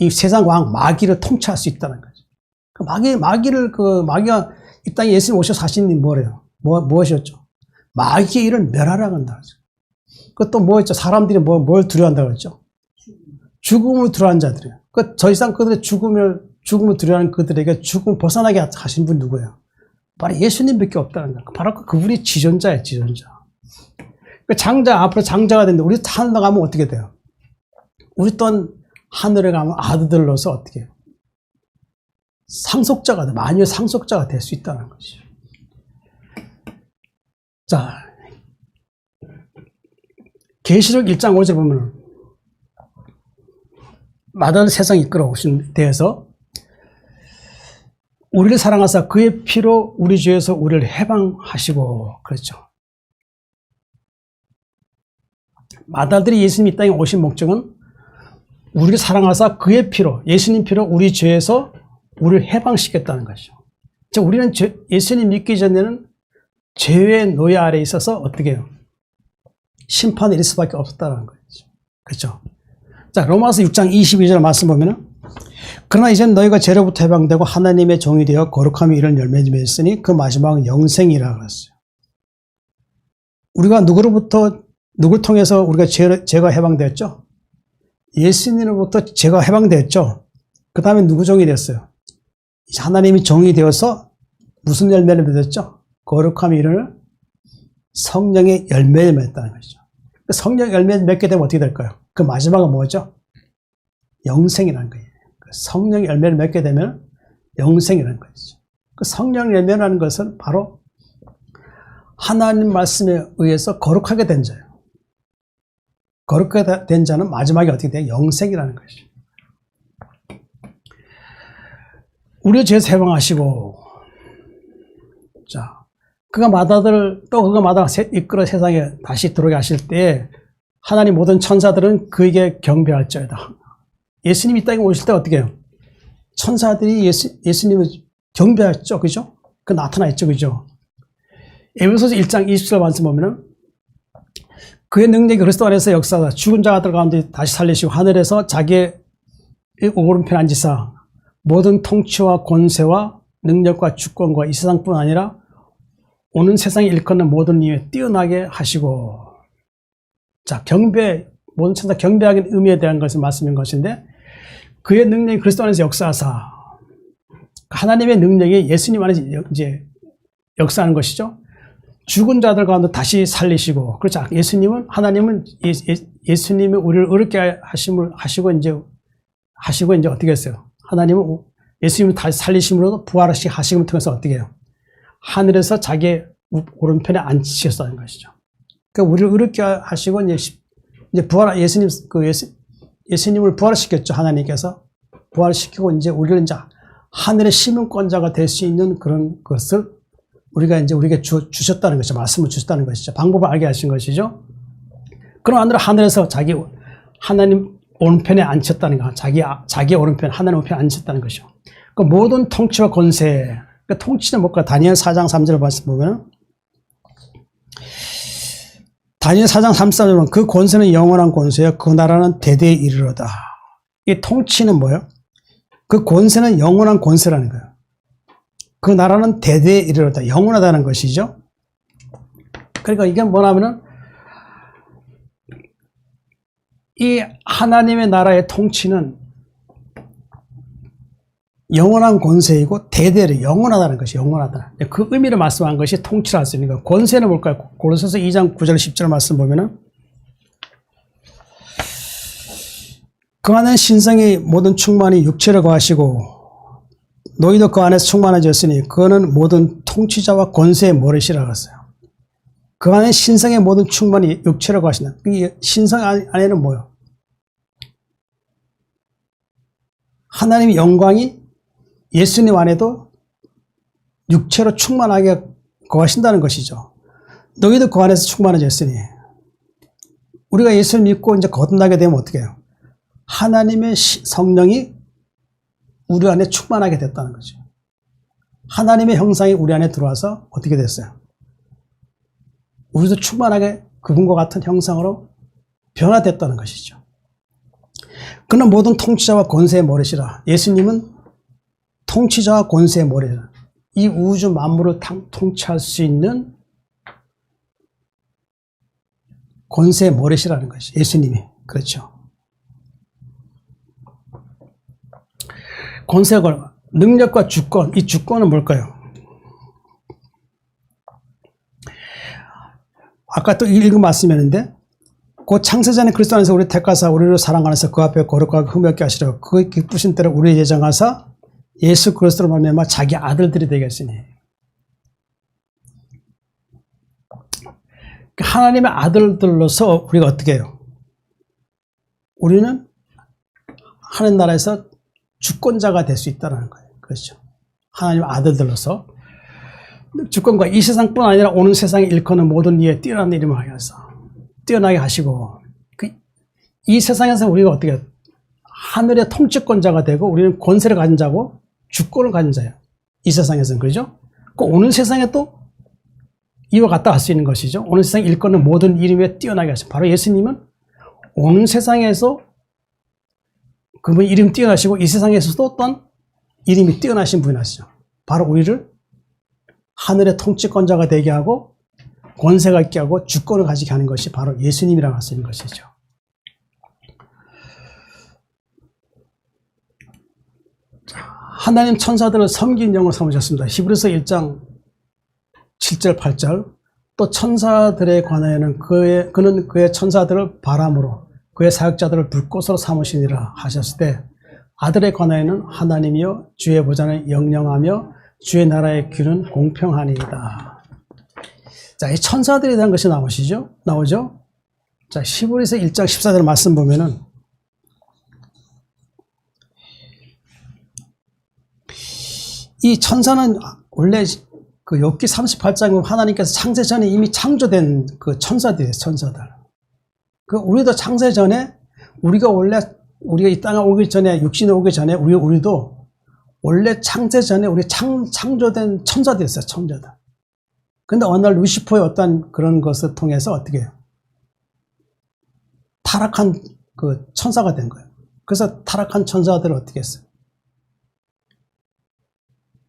이 세상 왕 마귀를 통치할 수 있다는 거죠. 마귀가 이 땅에 예수님 오셔서 하신 일이 뭐래요? 무엇이었죠? 마귀의 일을 멸하라고 한다. 그것도 뭐였죠? 사람들이 뭘 두려워한다고 했죠? 죽음을 두려워하는 자들이에요. 더 이상 그들의 죽음을 두려워하는 그들에게 죽음을 벗어나게 하신 분 누구예요? 바로 예수님밖에 없다는 거예요. 바로 그분이 지존자예요, 지존자. 앞으로 장자가 되는데, 우리 하늘에 가면 어떻게 돼요? 우리 또한 하늘에 가면 아들들로서 어떻게 해요? 상속자가 돼, 만유의 상속자가 될 수 있다는 것이죠. 자, 계시록 1장 5절 보면 맏아들 세상 이끌어 오신 데에서 우리를 사랑하사 그의 피로 우리 죄에서 우리를 해방하시고 그렇죠. 맏아들이 예수님 이 땅에 오신 목적은 우리를 사랑하사 그의 피로 예수님 피로 우리 죄에서 우리를 해방시켰다는 것이죠. 즉 우리는 예수님 믿기 전에는 죄의 노예 아래에 있어서 어떻게 해요? 심판을 일을 수밖에 없었다는 거죠. 그렇죠? 자, 로마서 6장 22절 말씀 보면은 그러나 이제는 너희가 죄로부터 해방되고 하나님의 종이 되어 거룩함이 이런 열매를 맺으니 그 마지막은 영생이라 그랬어요. 우리가 누굴 통해서 우리가 죄가 해방되었죠? 예수님으로부터 죄가 해방되었죠? 그 다음에 누구 종이 됐어요? 이제 하나님이 종이 되어서 무슨 열매를 맺었죠? 거룩함이 이르는 성령의 열매를 맺었다는 것이죠. 성령 열매를 맺게 되면 어떻게 될까요? 그 마지막은 뭐죠? 영생이라는 거예요. 성령 열매를 맺게 되면 영생이라는 것이죠. 그 성령 열매라는 것은 바로 하나님 말씀에 의해서 거룩하게 된 자예요. 거룩하게 된 자는 마지막에 어떻게 돼요? 영생이라는 것이죠. 우리의 죄에서 해방하시고, 자, 그가 맏아들을 이끌어 세상에 다시 들어오게 하실 때 하나님 모든 천사들은 그에게 경배할지어다. 예수님이 이 땅에 오실 때 어떻게 해요? 천사들이 예수님을 경배했죠. 그죠? 그 나타나 있죠. 그죠? 에베소서 1장 20절 말씀 보면은 그의 능력이 그리스도 안에서 역사하사 죽은 자들 가운데 다시 살리시고 하늘에서 자기의 오른편에 앉으사 모든 통치와 권세와 능력과 주권과 이 세상뿐 아니라 오는 세상에 일컫는 모든 이에 뛰어나게 하시고, 자, 모든 천사 경배하는 의미에 대한 것을 말씀인 것인데, 그의 능력이 그리스도 안에서 역사하사, 하나님의 능력이 예수님 안에서 이제 역사하는 것이죠. 죽은 자들 가운데 다시 살리시고, 그렇죠. 하나님은 예수님이 우리를 의롭게 하시고 이제 어떻게 했어요? 하나님은 예수님을 다시 살리심으로 부활하시고 통해서 어떻게 해요? 하늘에서 자기의 오른편에 앉히셨다는 것이죠. 그러니까 우리를 의롭게 하시고 이제 부활 예수님을 부활시켰죠. 하나님께서 부활시키고 이제 우리를 이제 하늘의 시민권자가 될 수 있는 그런 것을 우리가 이제 우리에게 주셨다는 것이죠. 말씀을 주셨다는 것이죠. 방법을 알게 하신 것이죠. 그럼 하늘에서 하나님 오른편에 앉혔다는 거, 자기 오른편, 하나님 오른편에 앉혔다는 것이죠. 그 모든 통치와 권세, 그 통치는 뭘까? 다니엘 4장 3절을 보면, 다니엘 4장 3절을 보면 그 권세는 영원한 권세요. 그 나라는 대대에 이르러다. 이 통치는 뭐예요? 그 권세는 영원한 권세라는 거예요. 그 나라는 대대에 이르러다. 영원하다는 것이죠. 그러니까 이게 뭐냐면은 이 하나님의 나라의 통치는 영원한 권세이고 대대로 영원하다는 것이 영원하다. 그 의미를 말씀한 것이 통치를 할 수 있는 거예요. 권세는 뭘까요? 고린도서 2장 9절 10절 말씀 보면은 그 안에 신성의 모든 충만이 육체를 거하시고 너희도 그 안에서 충만해졌으니 그거는 모든 통치자와 권세의 머리시라고 했어요. 그 안에 신성의 모든 충만이 육체를 거하신다. 이 신성 안에는 뭐예요? 하나님의 영광이 예수님 안에도 육체로 충만하게 거하신다는 것이죠. 너희도 그 안에서 충만해졌으니 우리가 예수를 믿고 이제 거듭나게 되면 어떻게 해요? 하나님의 성령이 우리 안에 충만하게 됐다는 거죠. 하나님의 형상이 우리 안에 들어와서 어떻게 됐어요? 우리도 충만하게 그분과 같은 형상으로 변화됐다는 것이죠. 그는 모든 통치자와 권세의 머리시라. 예수님은 통치자와 권세의 머리라. 이 우주 만물을 통치할 수 있는 권세의 머리시라는 것이 예수님이. 그렇죠. 권세가 능력과 주권, 이 주권은 뭘까요? 아까 또 읽은 말씀이었는데 그 창세전에 그리스도 안에서 우리 택하사 우리를 사랑 안에서 그 앞에 거룩하고 흠없게 하시려 그 기쁘신 때를 우리 예정하사 예수 그리스도로 말미암아 자기 아들들이 되겠으니 하나님의 아들들로서 우리가 어떻게 해요? 우리는 하나님 나라에서 주권자가 될 수 있다는 거예요. 그렇죠. 하나님 아들들로서 주권과 이 세상뿐 아니라 오는 세상에 일컫는 모든 이에 뛰어난 이름을 하여서 뛰어나게 하시고 이 세상에서 우리가 어떻게 해요? 하늘의 통치권자가 되고 우리는 권세를 가진 자고 주권을 가진 자예요. 이 세상에서는 그렇죠. 그 오는 세상에 또 이와 같다 할 수 있는 것이죠. 오는 세상에 일컫는 모든 이름에 뛰어나게 하시고 바로 예수님은 오는 세상에서 그분 이름 뛰어나시고 이 세상에서도 어떤 이름이 뛰어나신 분이시죠. 바로 우리를 하늘의 통치권자가 되게 하고 권세가 있게 하고 주권을 가지게 하는 것이 바로 예수님이라고 할 수 있는 것이죠. 하나님 천사들을 섬긴 영으로 삼으셨습니다. 히브리서 1장 7절 8절 또 천사들에 관하여는 그는 그의 천사들을 바람으로 그의 사역자들을 불꽃으로 삼으시니라 하셨을 때 아들에 관하여는 하나님이여 주의 보좌는 영영하며 주의 나라의 귀는 공평하니이다. 자, 이 천사들에 대한 것이 나오죠? 자, 히브리서 1장 14절 말씀 보면은 이 천사는 원래 그 욥기 38장에 하나님께서 창세 전에 이미 창조된 그 천사들이에요, 천사들. 그 우리도 창세 전에 우리가 이 땅에 오기 전에 육신에 오기 전에 우리도 원래 창세 전에 우리 창조된 천사들이었어요, 천사들. 근데 어느 날 루시퍼의 어떤 그런 것을 통해서 어떻게 해요? 타락한 그 천사가 된 거예요. 그래서 타락한 천사들을 어떻게 했어요?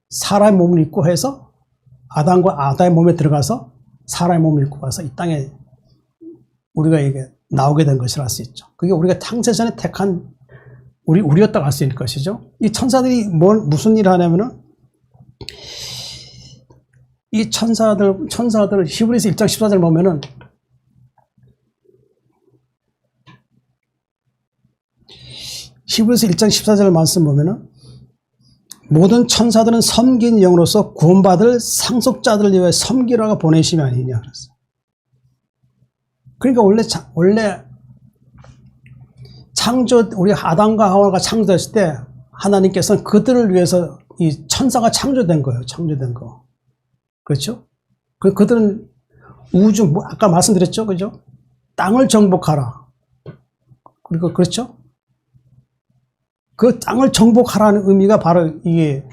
사람의 몸을 입고 해서 아담의 몸에 들어가서 사람의 몸을 입고 가서 이 땅에 우리가 이게 나오게 된 것이라 할 수 있죠. 그게 우리가 창세전에 택한 우리였다고 할 수 있는 것이죠. 이 천사들이 무슨 일을 하냐면은 이 천사들 히브리서 1장 14절 보면은 히브리서 1장 14절 말씀 보면은 모든 천사들은 섬긴 영으로서 구원받을 상속자들을 위해 섬기라고 보내심이 아니냐 그랬어요. 그러니까 원래 우리 아담과 하와가 창조됐을 때 하나님께서는 그들을 위해서 이 천사가 창조된 거예요. 창조된 거. 그렇죠? 그들은 아까 말씀드렸죠? 그죠? 땅을 정복하라. 그리고 그렇죠? 그 땅을 정복하라는 의미가 바로 이게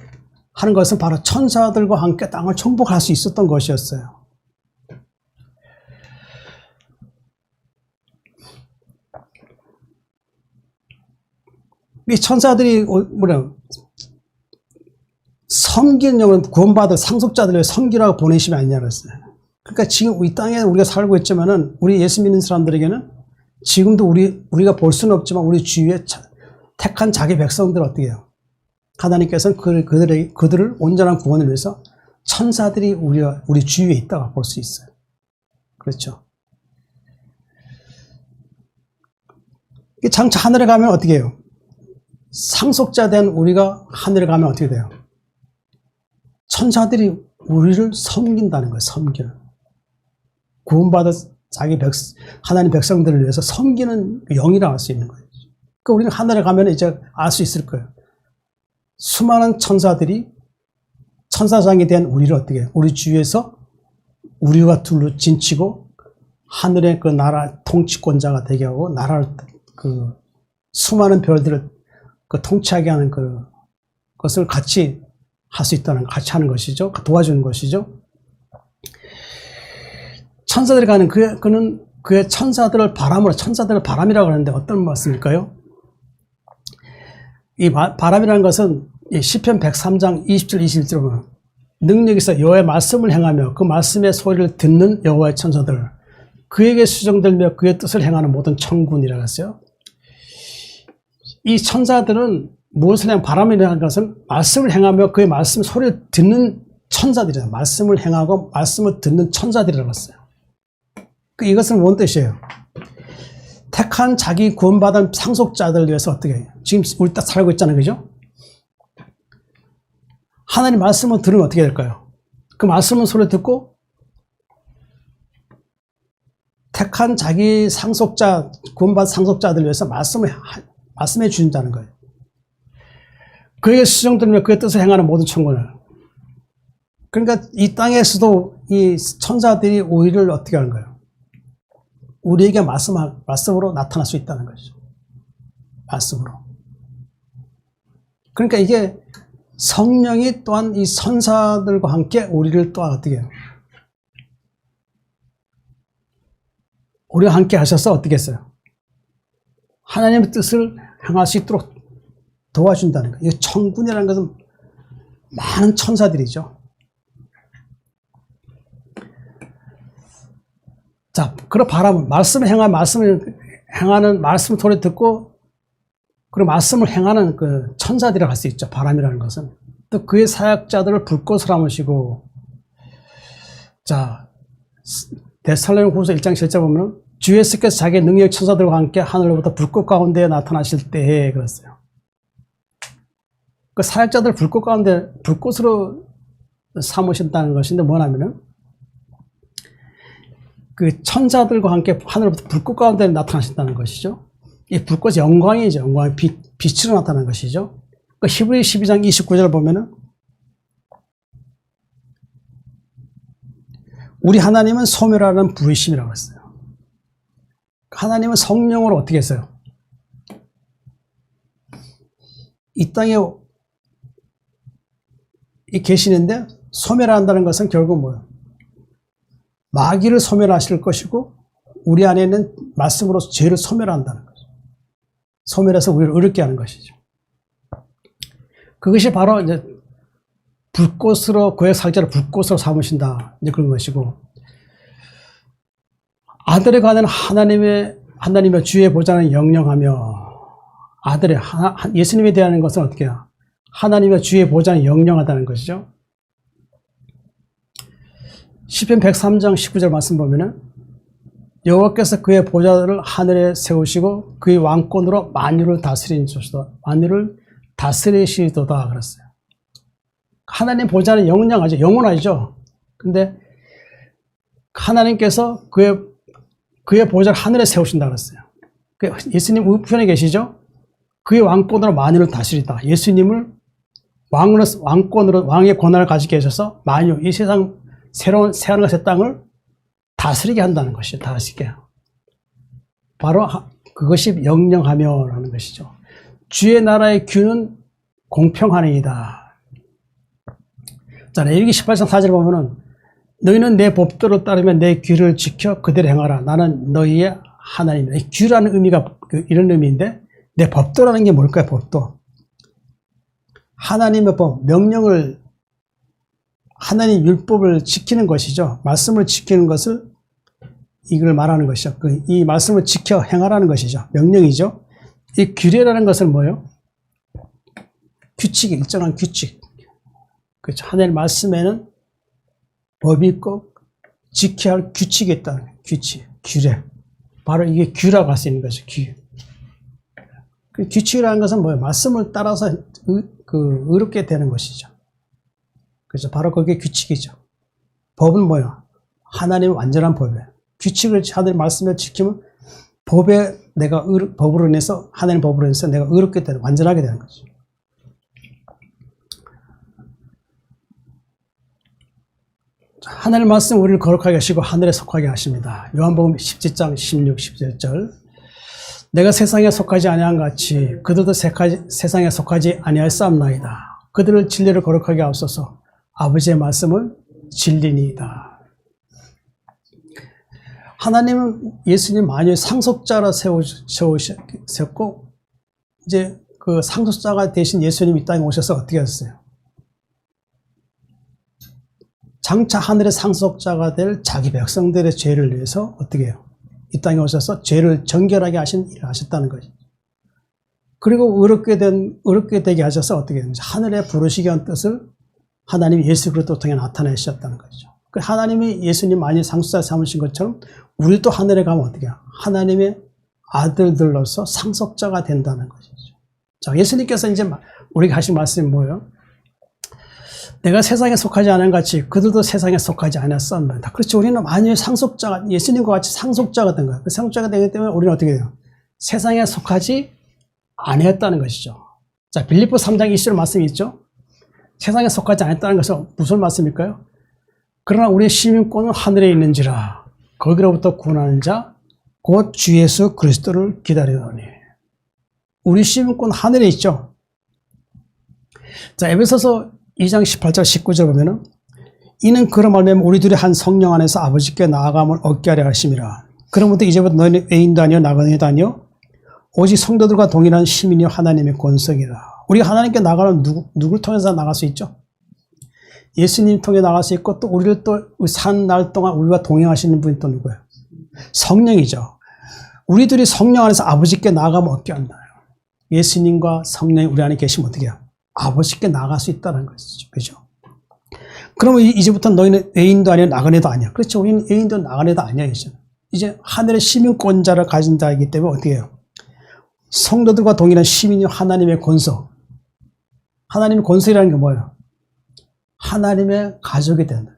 하는 것은 바로 천사들과 함께 땅을 정복할 수 있었던 것이었어요. 이 천사들이 섬기는 영은 구원받은 상속자들을 섬기라고 보내시면 아니냐 그랬어요. 그러니까 지금 이 땅에 우리가 살고 있지만은 우리 예수 믿는 사람들에게는 지금도 우리가 볼 수는 없지만 우리 주위에 택한 자기 백성들 어떻게 해요? 하나님께서는 그들을 온전한 구원을 위해서 천사들이 우리 주위에 있다가 볼 수 있어요. 그렇죠? 장차 하늘에 가면 어떻게 해요? 상속자 된 우리가 하늘에 가면 어떻게 돼요? 천사들이 우리를 섬긴다는 거예요. 섬기는. 구원받은 하나님 백성들을 위해서 섬기는 영이라고 할 수 있는 거예요. 그러니까 우리는 하늘에 가면 이제 알 수 있을 거예요. 수많은 천사들이 천사장이 된 우리를 어떻게 해요? 우리 주위에서 우리와 둘로 진치고 하늘의 그 나라 통치권자가 되게 하고 나라를 수많은 별들을 통치하게 하는 그것을 같이 할 수 있다는, 같이 하는 것이죠. 도와주는 것이죠. 천사들이 가는 그는 그의 천사들을 바람이라고 하는데 어떤 말씀일까요? 이 바람이라는 것은 시편 103장 20절 21절에 보면 능력이 있어 여호와의 말씀을 행하며 그 말씀의 소리를 듣는 여호와의 천사들 그에게 수정들며 그의 뜻을 행하는 모든 천군이라고 했어요. 이 천사들은 무엇을 바람이라는 것은 말씀을 행하며 그의 말씀 소리를 듣는 천사들이에요. 말씀을 행하고 말씀을 듣는 천사들이라고 했어요. 이것은 뭔 뜻이에요? 택한 자기 구원받은 상속자들을 위해서 어떻게 해요? 지금 우리 딱 살고 있잖아요. 그죠? 하나님 말씀을 들으면 어떻게 될까요? 그 말씀을 소리 듣고 택한 자기 구원받은 상속자들을 위해서 말씀해 주신다는 거예요. 그에게 수정들며 그의 뜻을 행하는 모든 천군을. 그러니까 이 땅에서도 이 천사들이 우리를 어떻게 하는 거예요? 우리에게 말씀으로 나타날 수 있다는 것이죠. 말씀으로. 그러니까 이게 성령이 또한 이 천사들과 함께 우리를 또한 어떻게 해요? 우리와 함께 하셔서 어떻게 했어요? 하나님의 뜻을 행할 수 있도록 도와준다는 거예요. 이 천군이라는 것은 많은 천사들이죠. 자, 그런 바람은 말씀을 행하는 말씀을 소리 듣고 그리고 말씀을 행하는 그 천사들이라고 할 수 있죠. 바람이라는 것은. 또 그의 사역자들을 불꽃으로 삼으시고 자, 데살로니가후서 1장 7절 보면 주 예수께서 자기의 능력 천사들과 함께 하늘로부터 불꽃 가운데 나타나실 때에 그랬어요. 그 사역자들 불꽃 가운데 불꽃으로 삼으신다는 것인데 뭐냐면은 그 천사들과 함께 하늘로부터 불꽃 가운데 나타나신다는 것이죠. 이 불꽃이 영광이죠. 영광이 빛으로 나타나는 것이죠. 그 히브리 12장 29절 보면은 우리 하나님은 소멸하는 불이심이라고 했어요. 하나님은 성령으로 어떻게 했어요? 이 땅에 계시는데 소멸한다는 것은 결국 뭐예요? 마귀를 소멸하실 것이고 우리 안에 있는 말씀으로 죄를 소멸한다는 거죠. 소멸해서 우리를 의롭게 하는 것이죠. 그것이 바로 이제 불꽃으로 그의 살자를 불꽃으로 삼으신다 이제 그런 것이고 아들에 관한 하나님의 주의 보좌는 영영하며 예수님에 대한 것은 어떻게 해요? 하나님의 주의 보좌는 영영하다는 것이죠. 시편 103장 19절 말씀 보면은 여호와께서 그의 보좌를 하늘에 세우시고 그의 왕권으로 만유를 다스리시도다 그랬어요. 하나님 보좌는 영원하죠. 영원하죠. 근데 하나님께서 그의 그의 보좌를 하늘에 세우신다 그랬어요. 예수님 우편에 계시죠? 그의 왕권으로 만유를 다스리다. 예수님을 왕권으로, 왕의 권한을 가지고 계셔서 만유, 이 세상 새로운 새하늘과 새 땅을 다스리게 한다는 것이죠. 다스리게. 바로 그것이 명령하며라는 것이죠. 주의 나라의 규는 공평하니이다. 자, 레위기 18장 4절 보면은 너희는 내 법도를 따르며 내 규를 지켜 그대로 행하라. 나는 너희의 하나님이다. 이 규라는 의미가 이런 의미인데 내 법도라는 게 뭘까요? 법도. 하나님의 법, 명령을 하나님 율법을 지키는 것이죠. 말씀을 지키는 것을 이걸 말하는 것이죠. 이 말씀을 지켜 행하라는 것이죠. 명령이죠. 이 규례라는 것은 뭐예요? 규칙, 일정한 규칙. 그렇죠. 하나님 말씀에는 법이 있고 지켜야 할 규칙이 있다는 거예요. 규칙, 규례. 바로 이게 규라고 할 수 있는 거죠. 규. 그 규칙이라는 것은 뭐예요? 말씀을 따라서 의롭게 되는 것이죠. 그렇죠. 바로 그게 규칙이죠. 법은 뭐예요? 하나님의 완전한 법이에요. 규칙을 하나님 말씀을 지키면 법에 내가 법으로 인해서 하나님 법으로 인해서 내가 의롭게 되는, 완전하게 되는 거죠. 하나님 말씀 우리를 거룩하게 하시고 하늘에 속하게 하십니다. 요한복음 17장 16, 17절. 내가 세상에 속하지 아니한 같이 그들도 세상에 속하지 아니하였사옵나이다. 그들을 진리를 거룩하게 하옵소서. 아버지의 말씀은 진리니이다. 하나님은 예수님 만유의 상속자라 세우셨고 이제 그 상속자가 되신 예수님이 이 땅에 오셔서 어떻게 하셨어요? 장차 하늘의 상속자가 될 자기 백성들의 죄를 위해서 어떻게 해요? 이 땅에 오셔서 죄를 정결하게 하신 일을 하셨다는 거죠. 그리고 의롭게 되게 하셔서 어떻게 되는지 하늘에 부르시게 한 뜻을 하나님이 예수 그리스도를 통해 나타내셨다는 거죠. 하나님이 예수님 만일 상속자 삼으신 것처럼 우리도 하늘에 가면 어떻게 해요? 하나님의 아들들로서 상속자가 된다는 것이죠. 자, 예수님께서 이제 우리가 하신 말씀이 뭐예요? 내가 세상에 속하지 않은 같이 그들도 세상에 속하지 않았습니다. 그렇죠. 우리는 만일 상속자가, 예수님과 같이 상속자가 된 거예요. 그 상속자가 되기 때문에 우리는 어떻게 돼요? 세상에 속하지 아니었다는 것이죠. 자, 빌립보 3장 20절 말씀이 있죠? 세상에 속하지 않았다는 것은 무슨 말씀일까요? 그러나 우리의 시민권은 하늘에 있는지라 거기로부터 구원하는 자 곧 주 예수 그리스도를 기다리노니. 우리 시민권 하늘에 있죠. 자, 에베소서 2장 18절 19절 보면은 이는 그런 말면 우리들이 한 성령 안에서 아버지께 나아감을 얻게 하려 하심이라. 그러므로 이제부터 너희는 외인도 아니요 나그네도 아니요 오직 성도들과 동일한 시민이요 하나님의 권속이라. 우리가 하나님께 나가는 누굴 통해서 나갈 수 있죠? 예수님 통해 나갈 수 있고 또 우리를 또 산 날 동안 우리와 동행하시는 분이 또 누구예요? 성령이죠. 우리들이 성령 안에서 아버지께 나아가면 얻게 한다. 예수님과 성령이 우리 안에 계시면 어떻게 해요? 아버지께 나갈 수 있다는 것이죠. 그죠? 그러면 이제부터 너희는 외인도 아니야, 나그네도 아니야. 그렇죠. 우리는 외인도 나그네도 아니야. 이제 하늘의 시민권자를 가진 자이기 때문에 어떻게 해요? 성도들과 동일한 시민이 하나님의 권속. 하나님의 권속이라는 게 뭐예요? 하나님의 가족이 된다.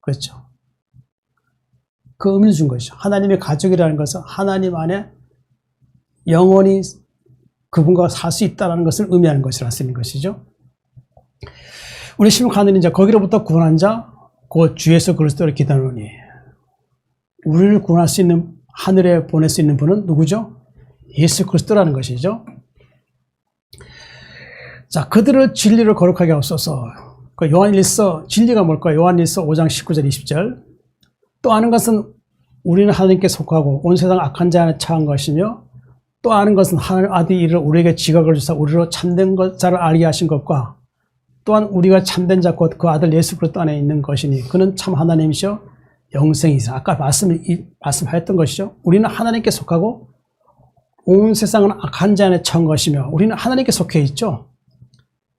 그렇죠. 그 의미를 준 것이죠. 하나님의 가족이라는 것은 하나님 안에 영원히 그분과 살 수 있다는 것을 의미하는 것이라 쓰는 것이죠. 우리 시민 하늘인 자, 거기로부터 구원한 자, 곧 주 예수 그리스도를 기다리노니. 우리를 구원할 수 있는, 하늘에 보낼 수 있는 분은 누구죠? 예수 그리스도라는 것이죠. 자, 그들을 진리를 거룩하게 하옵소서. 그 요한일서, 진리가 뭘까요? 요한일서 5장 19절 20절. 또 아는 것은 우리는 하나님께 속하고 온 세상 악한 자 안에 처한 것이며 또 아는 것은 하나님 아들이 이를 우리에게 지각을 주사 우리로 참된 자를 알게 하신 것과 또한 우리가 참된 자 곧 그 아들 예수 그리스도 안에 있는 것이니 그는 참 하나님이시여 영생이시라. 아까 말씀하였던 것이죠. 우리는 하나님께 속하고 온 세상은 악한 자 안에 처한 것이며 우리는 하나님께 속해 있죠.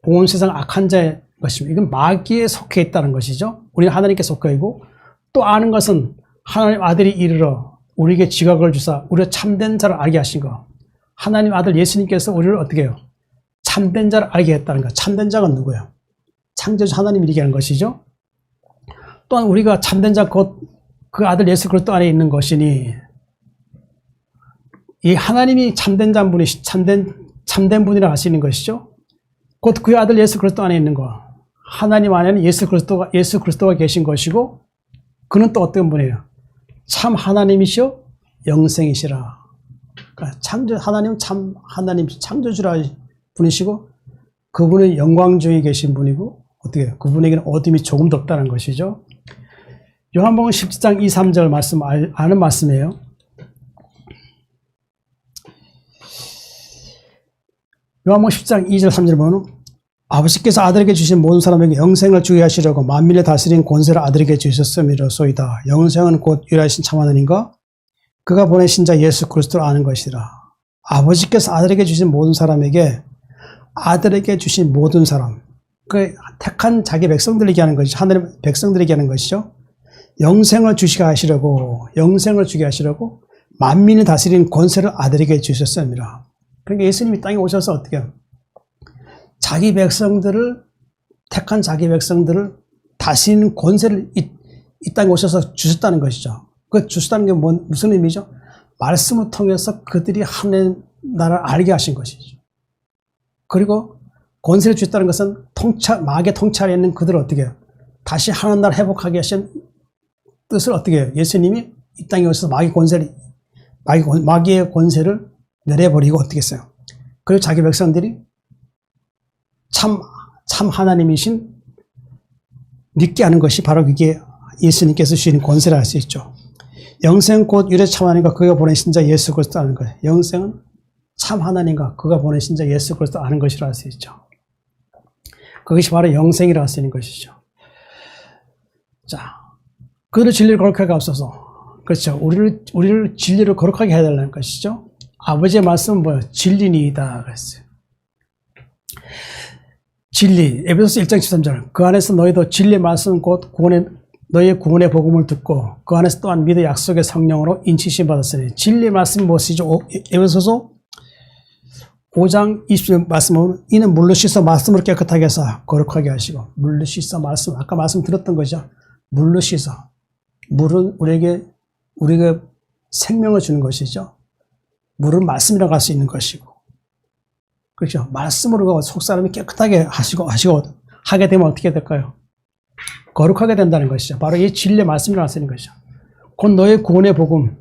온 세상 악한 자의 것이며 이건 마귀에 속해 있다는 것이죠. 우리는 하나님께 속해 있고 또 아는 것은 하나님 아들이 이르러 우리에게 지각을 주사 우리가 참된 자를 알게 하신 것. 하나님 아들 예수님께서 우리를 어떻게 해요? 참된 자를 알게 했다는 것. 참된 자가 누구예요? 창조주 하나님이 얘기하는 것이죠. 또한 우리가 참된 자 곧 그 아들 예수 그리스도 안에 있는 것이니 이 하나님이 참된 자분이 참된 분이라 할 수 있는 것이죠. 곧 그의 아들 예수 그리스도 안에 있는 거. 하나님 안에는 예수 그리스도가 계신 것이고, 그는 또 어떤 분이에요? 참 하나님이시여 영생이시라. 그러니까 하나님은 참 하나님 창조주라 분이시고, 그분은 영광 중에 계신 분이고, 어떻게 그분에게는 어둠이 조금도 없다는 것이죠. 요한복음 17장 2, 3절 말씀 아는 말씀이에요. 요한복음 10장 2절 3절 보면 아버지께서 아들에게 주신 모든 사람에게 영생을 주게 하시려고 만민을 다스린 권세를 아들에게 주셨음이로소이다. 영생은 곧 유일하신 참 하나님과 그가 보내신 자 예수 그리스도를 아는 것이라. 아버지께서 아들에게 주신 모든 사람에게 아들에게 주신 모든 사람, 그 택한 자기 백성들에게 얘기하는 것이죠. 하나님 백성들에게 얘기하는 것이죠. 영생을 주게 하시려고 만민을 다스린 권세를 아들에게 주셨습니다. 그러니까 예수님이 땅에 오셔서 어떻게 해요? 자기 백성들을, 택한 자기 백성들을 다스리는 권세를 이 땅에 오셔서 주셨다는 것이죠. 그 주셨다는 게 무슨 의미죠? 말씀을 통해서 그들이 하나님 나라를 알게 하신 것이죠. 그리고 권세를 주셨다는 것은 마귀의 통찰에 있는 그들을 어떻게 해요? 다시 하나님 나라를 회복하게 하신 뜻을 어떻게 해요? 예수님이 이 땅에 오셔서 마귀의 권세를 내려버리고 어떻게 했어요? 그리고 자기 백성들이 참 하나님이신 믿게 하는 것이 바로 그게 예수님께서 주신 권세라 할 수 있죠. 영생 곧 유일의 참 하나님과 그가 보내신 자 예수 그리스도 아는 거예요. 영생은 참 하나님과 그가 보내신 자 예수 그리스도 아는 것이라 할 수 있죠. 그것이 바로 영생이라 할 수 있는 것이죠. 자, 그를 진리를 거룩하게 앞서서, 그렇죠. 우리를 진리를 거룩하게 해야 되는 것이죠. 아버지의 말씀은 뭐예요? 진리니이다 그랬어요. 진리, 에베소서 1장 13절. 그 안에서 너희도 진리의 말씀 곧 너희의 구원의 복음을 듣고 그 안에서 또한 믿어 약속의 성령으로 인치심 받았으니. 진리의 말씀이 무엇이죠? 에베소서 5장 20절 말씀은 이는 물로 씻어 말씀으로 깨끗하게 해서 거룩하게 하시고. 물로 씻어 말씀, 아까 말씀 들었던 거죠. 물로 씻어. 물은 우리에게 생명을 주는 것이죠. 물은 말씀이라고 할 수 있는 것이고. 그렇죠. 말씀으로 속사람이 깨끗하게 하게 되면 어떻게 될까요? 거룩하게 된다는 것이죠. 바로 이 진리의 말씀이라고 할 수 있는 것이죠. 곧 너의 구원의 복음은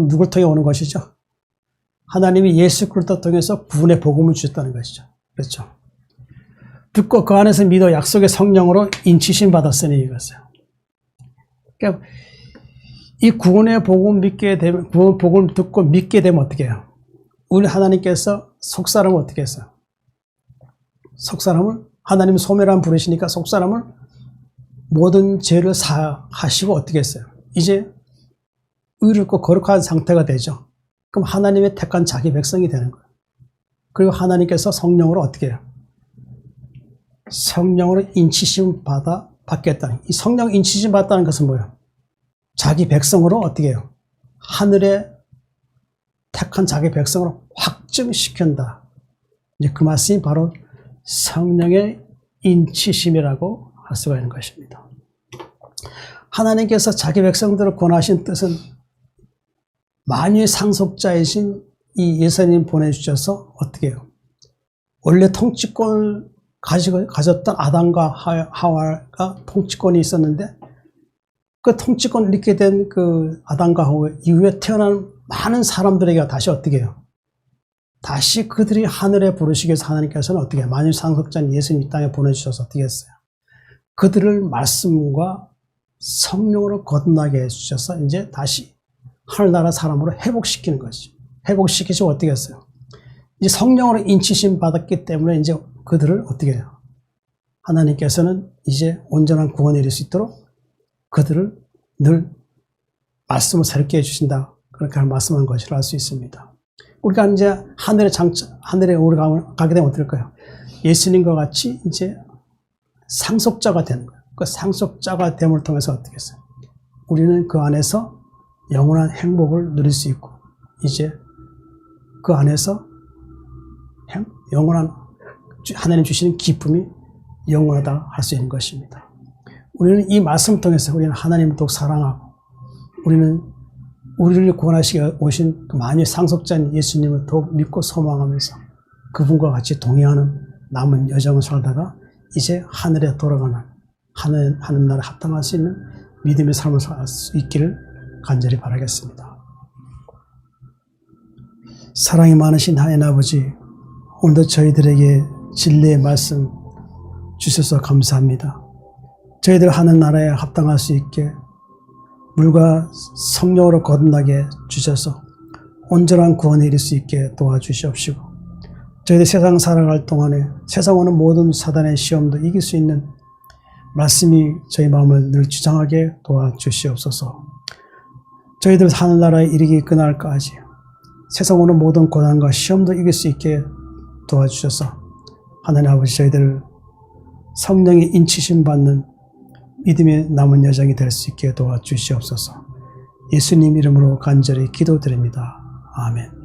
누굴 통해 오는 것이죠? 하나님이 예수 그리스도 통해서 구원의 복음을 주셨다는 것이죠. 그렇죠. 듣고 그 안에서 믿어 약속의 성령으로 인치심 받았으니 이것이요. 그러니까 이 구원의 복음 복음을 듣고 믿게 되면 어떻게 해요? 우리 하나님께서 속사람을 어떻게 했어요? 속사람을 하나님 소멸한 부르시니까 속사람을 모든 죄를 사하시고 어떻게 했어요? 이제 의롭고 거룩한 상태가 되죠. 그럼 하나님의 택한 자기 백성이 되는 거예요. 그리고 하나님께서 성령으로 어떻게 해요? 성령으로 인치심 받겠다는, 이 성령 인치심 받았다는 것은 뭐예요? 자기 백성으로 어떻게 해요? 하늘에 택한 자기 백성으로 확증시킨다. 이제 그 말씀이 바로 성령의 인치심이라고 할 수가 있는 것입니다. 하나님께서 자기 백성들을 권하신 뜻은 만유의 상속자이신 이 예수님 보내주셔서 어떻게 해요? 원래 통치권을 가졌던 아담과 하와가 통치권이 있었는데 그 통치권을 잃게 된 그 아담과 하와 이후에 태어난 많은 사람들에게 다시 어떻게 해요? 다시 그들이 하늘에 부르시기 위해서 하나님께서는 어떻게 해요? 만유 상속자인 예수님 이 땅에 보내주셔서 어떻게 했어요? 그들을 말씀과 성령으로 거듭나게 해주셔서 이제 다시 하늘나라 사람으로 회복시키는 것이죠. 회복시키시고 어떻게 했어요? 이제 성령으로 인치심 받았기 때문에 이제 그들을 어떻게 해요? 하나님께서는 이제 온전한 구원에 이를 수 있도록 그들을 늘 말씀을 새롭게 해주신다. 그렇게 말씀한 것이라 할 수 있습니다. 우리가 이제 하늘에 우리가 가게 되면 어떨까요? 예수님과 같이 이제 상속자가 되는 거예요. 그 상속자가 됨을 통해서 어떻게 했어요? 우리는 그 안에서 영원한 행복을 누릴 수 있고, 이제 그 안에서 영원한 하나님 주시는 기쁨이 영원하다 할 수 있는 것입니다. 우리는 이 말씀을 통해서 우리는 하나님을 더욱 사랑하고, 우리는 우리를 구원하시게 오신 만유의 상속자인 예수님을 더욱 믿고 소망하면서 그분과 같이 동행하는 남은 여정을 살다가 이제 하늘에 돌아가는 하늘 나라에 합당할 수 있는 믿음의 삶을 살 수 있기를 간절히 바라겠습니다. 사랑이 많으신 하나님 아버지, 오늘도 저희들에게 진리의 말씀 주셔서 감사합니다. 저희들 하늘 나라에 합당할 수 있게 물과 성령으로 거듭나게 주셔서 온전한 구원에 이를 수 있게 도와주시옵시고, 저희들 세상 살아갈 동안에 세상 오는 모든 사단의 시험도 이길 수 있는 말씀이 저희 마음을 늘 주장하게 도와주시옵소서. 저희들 하늘나라에 이르기 그날까지 세상 오는 모든 고난과 시험도 이길 수 있게 도와주셔서 하나님 아버지, 저희들 성령의 인치심 받는 믿음의 남은 여정이 될 수 있게 도와주시옵소서. 예수님 이름으로 간절히 기도드립니다. 아멘.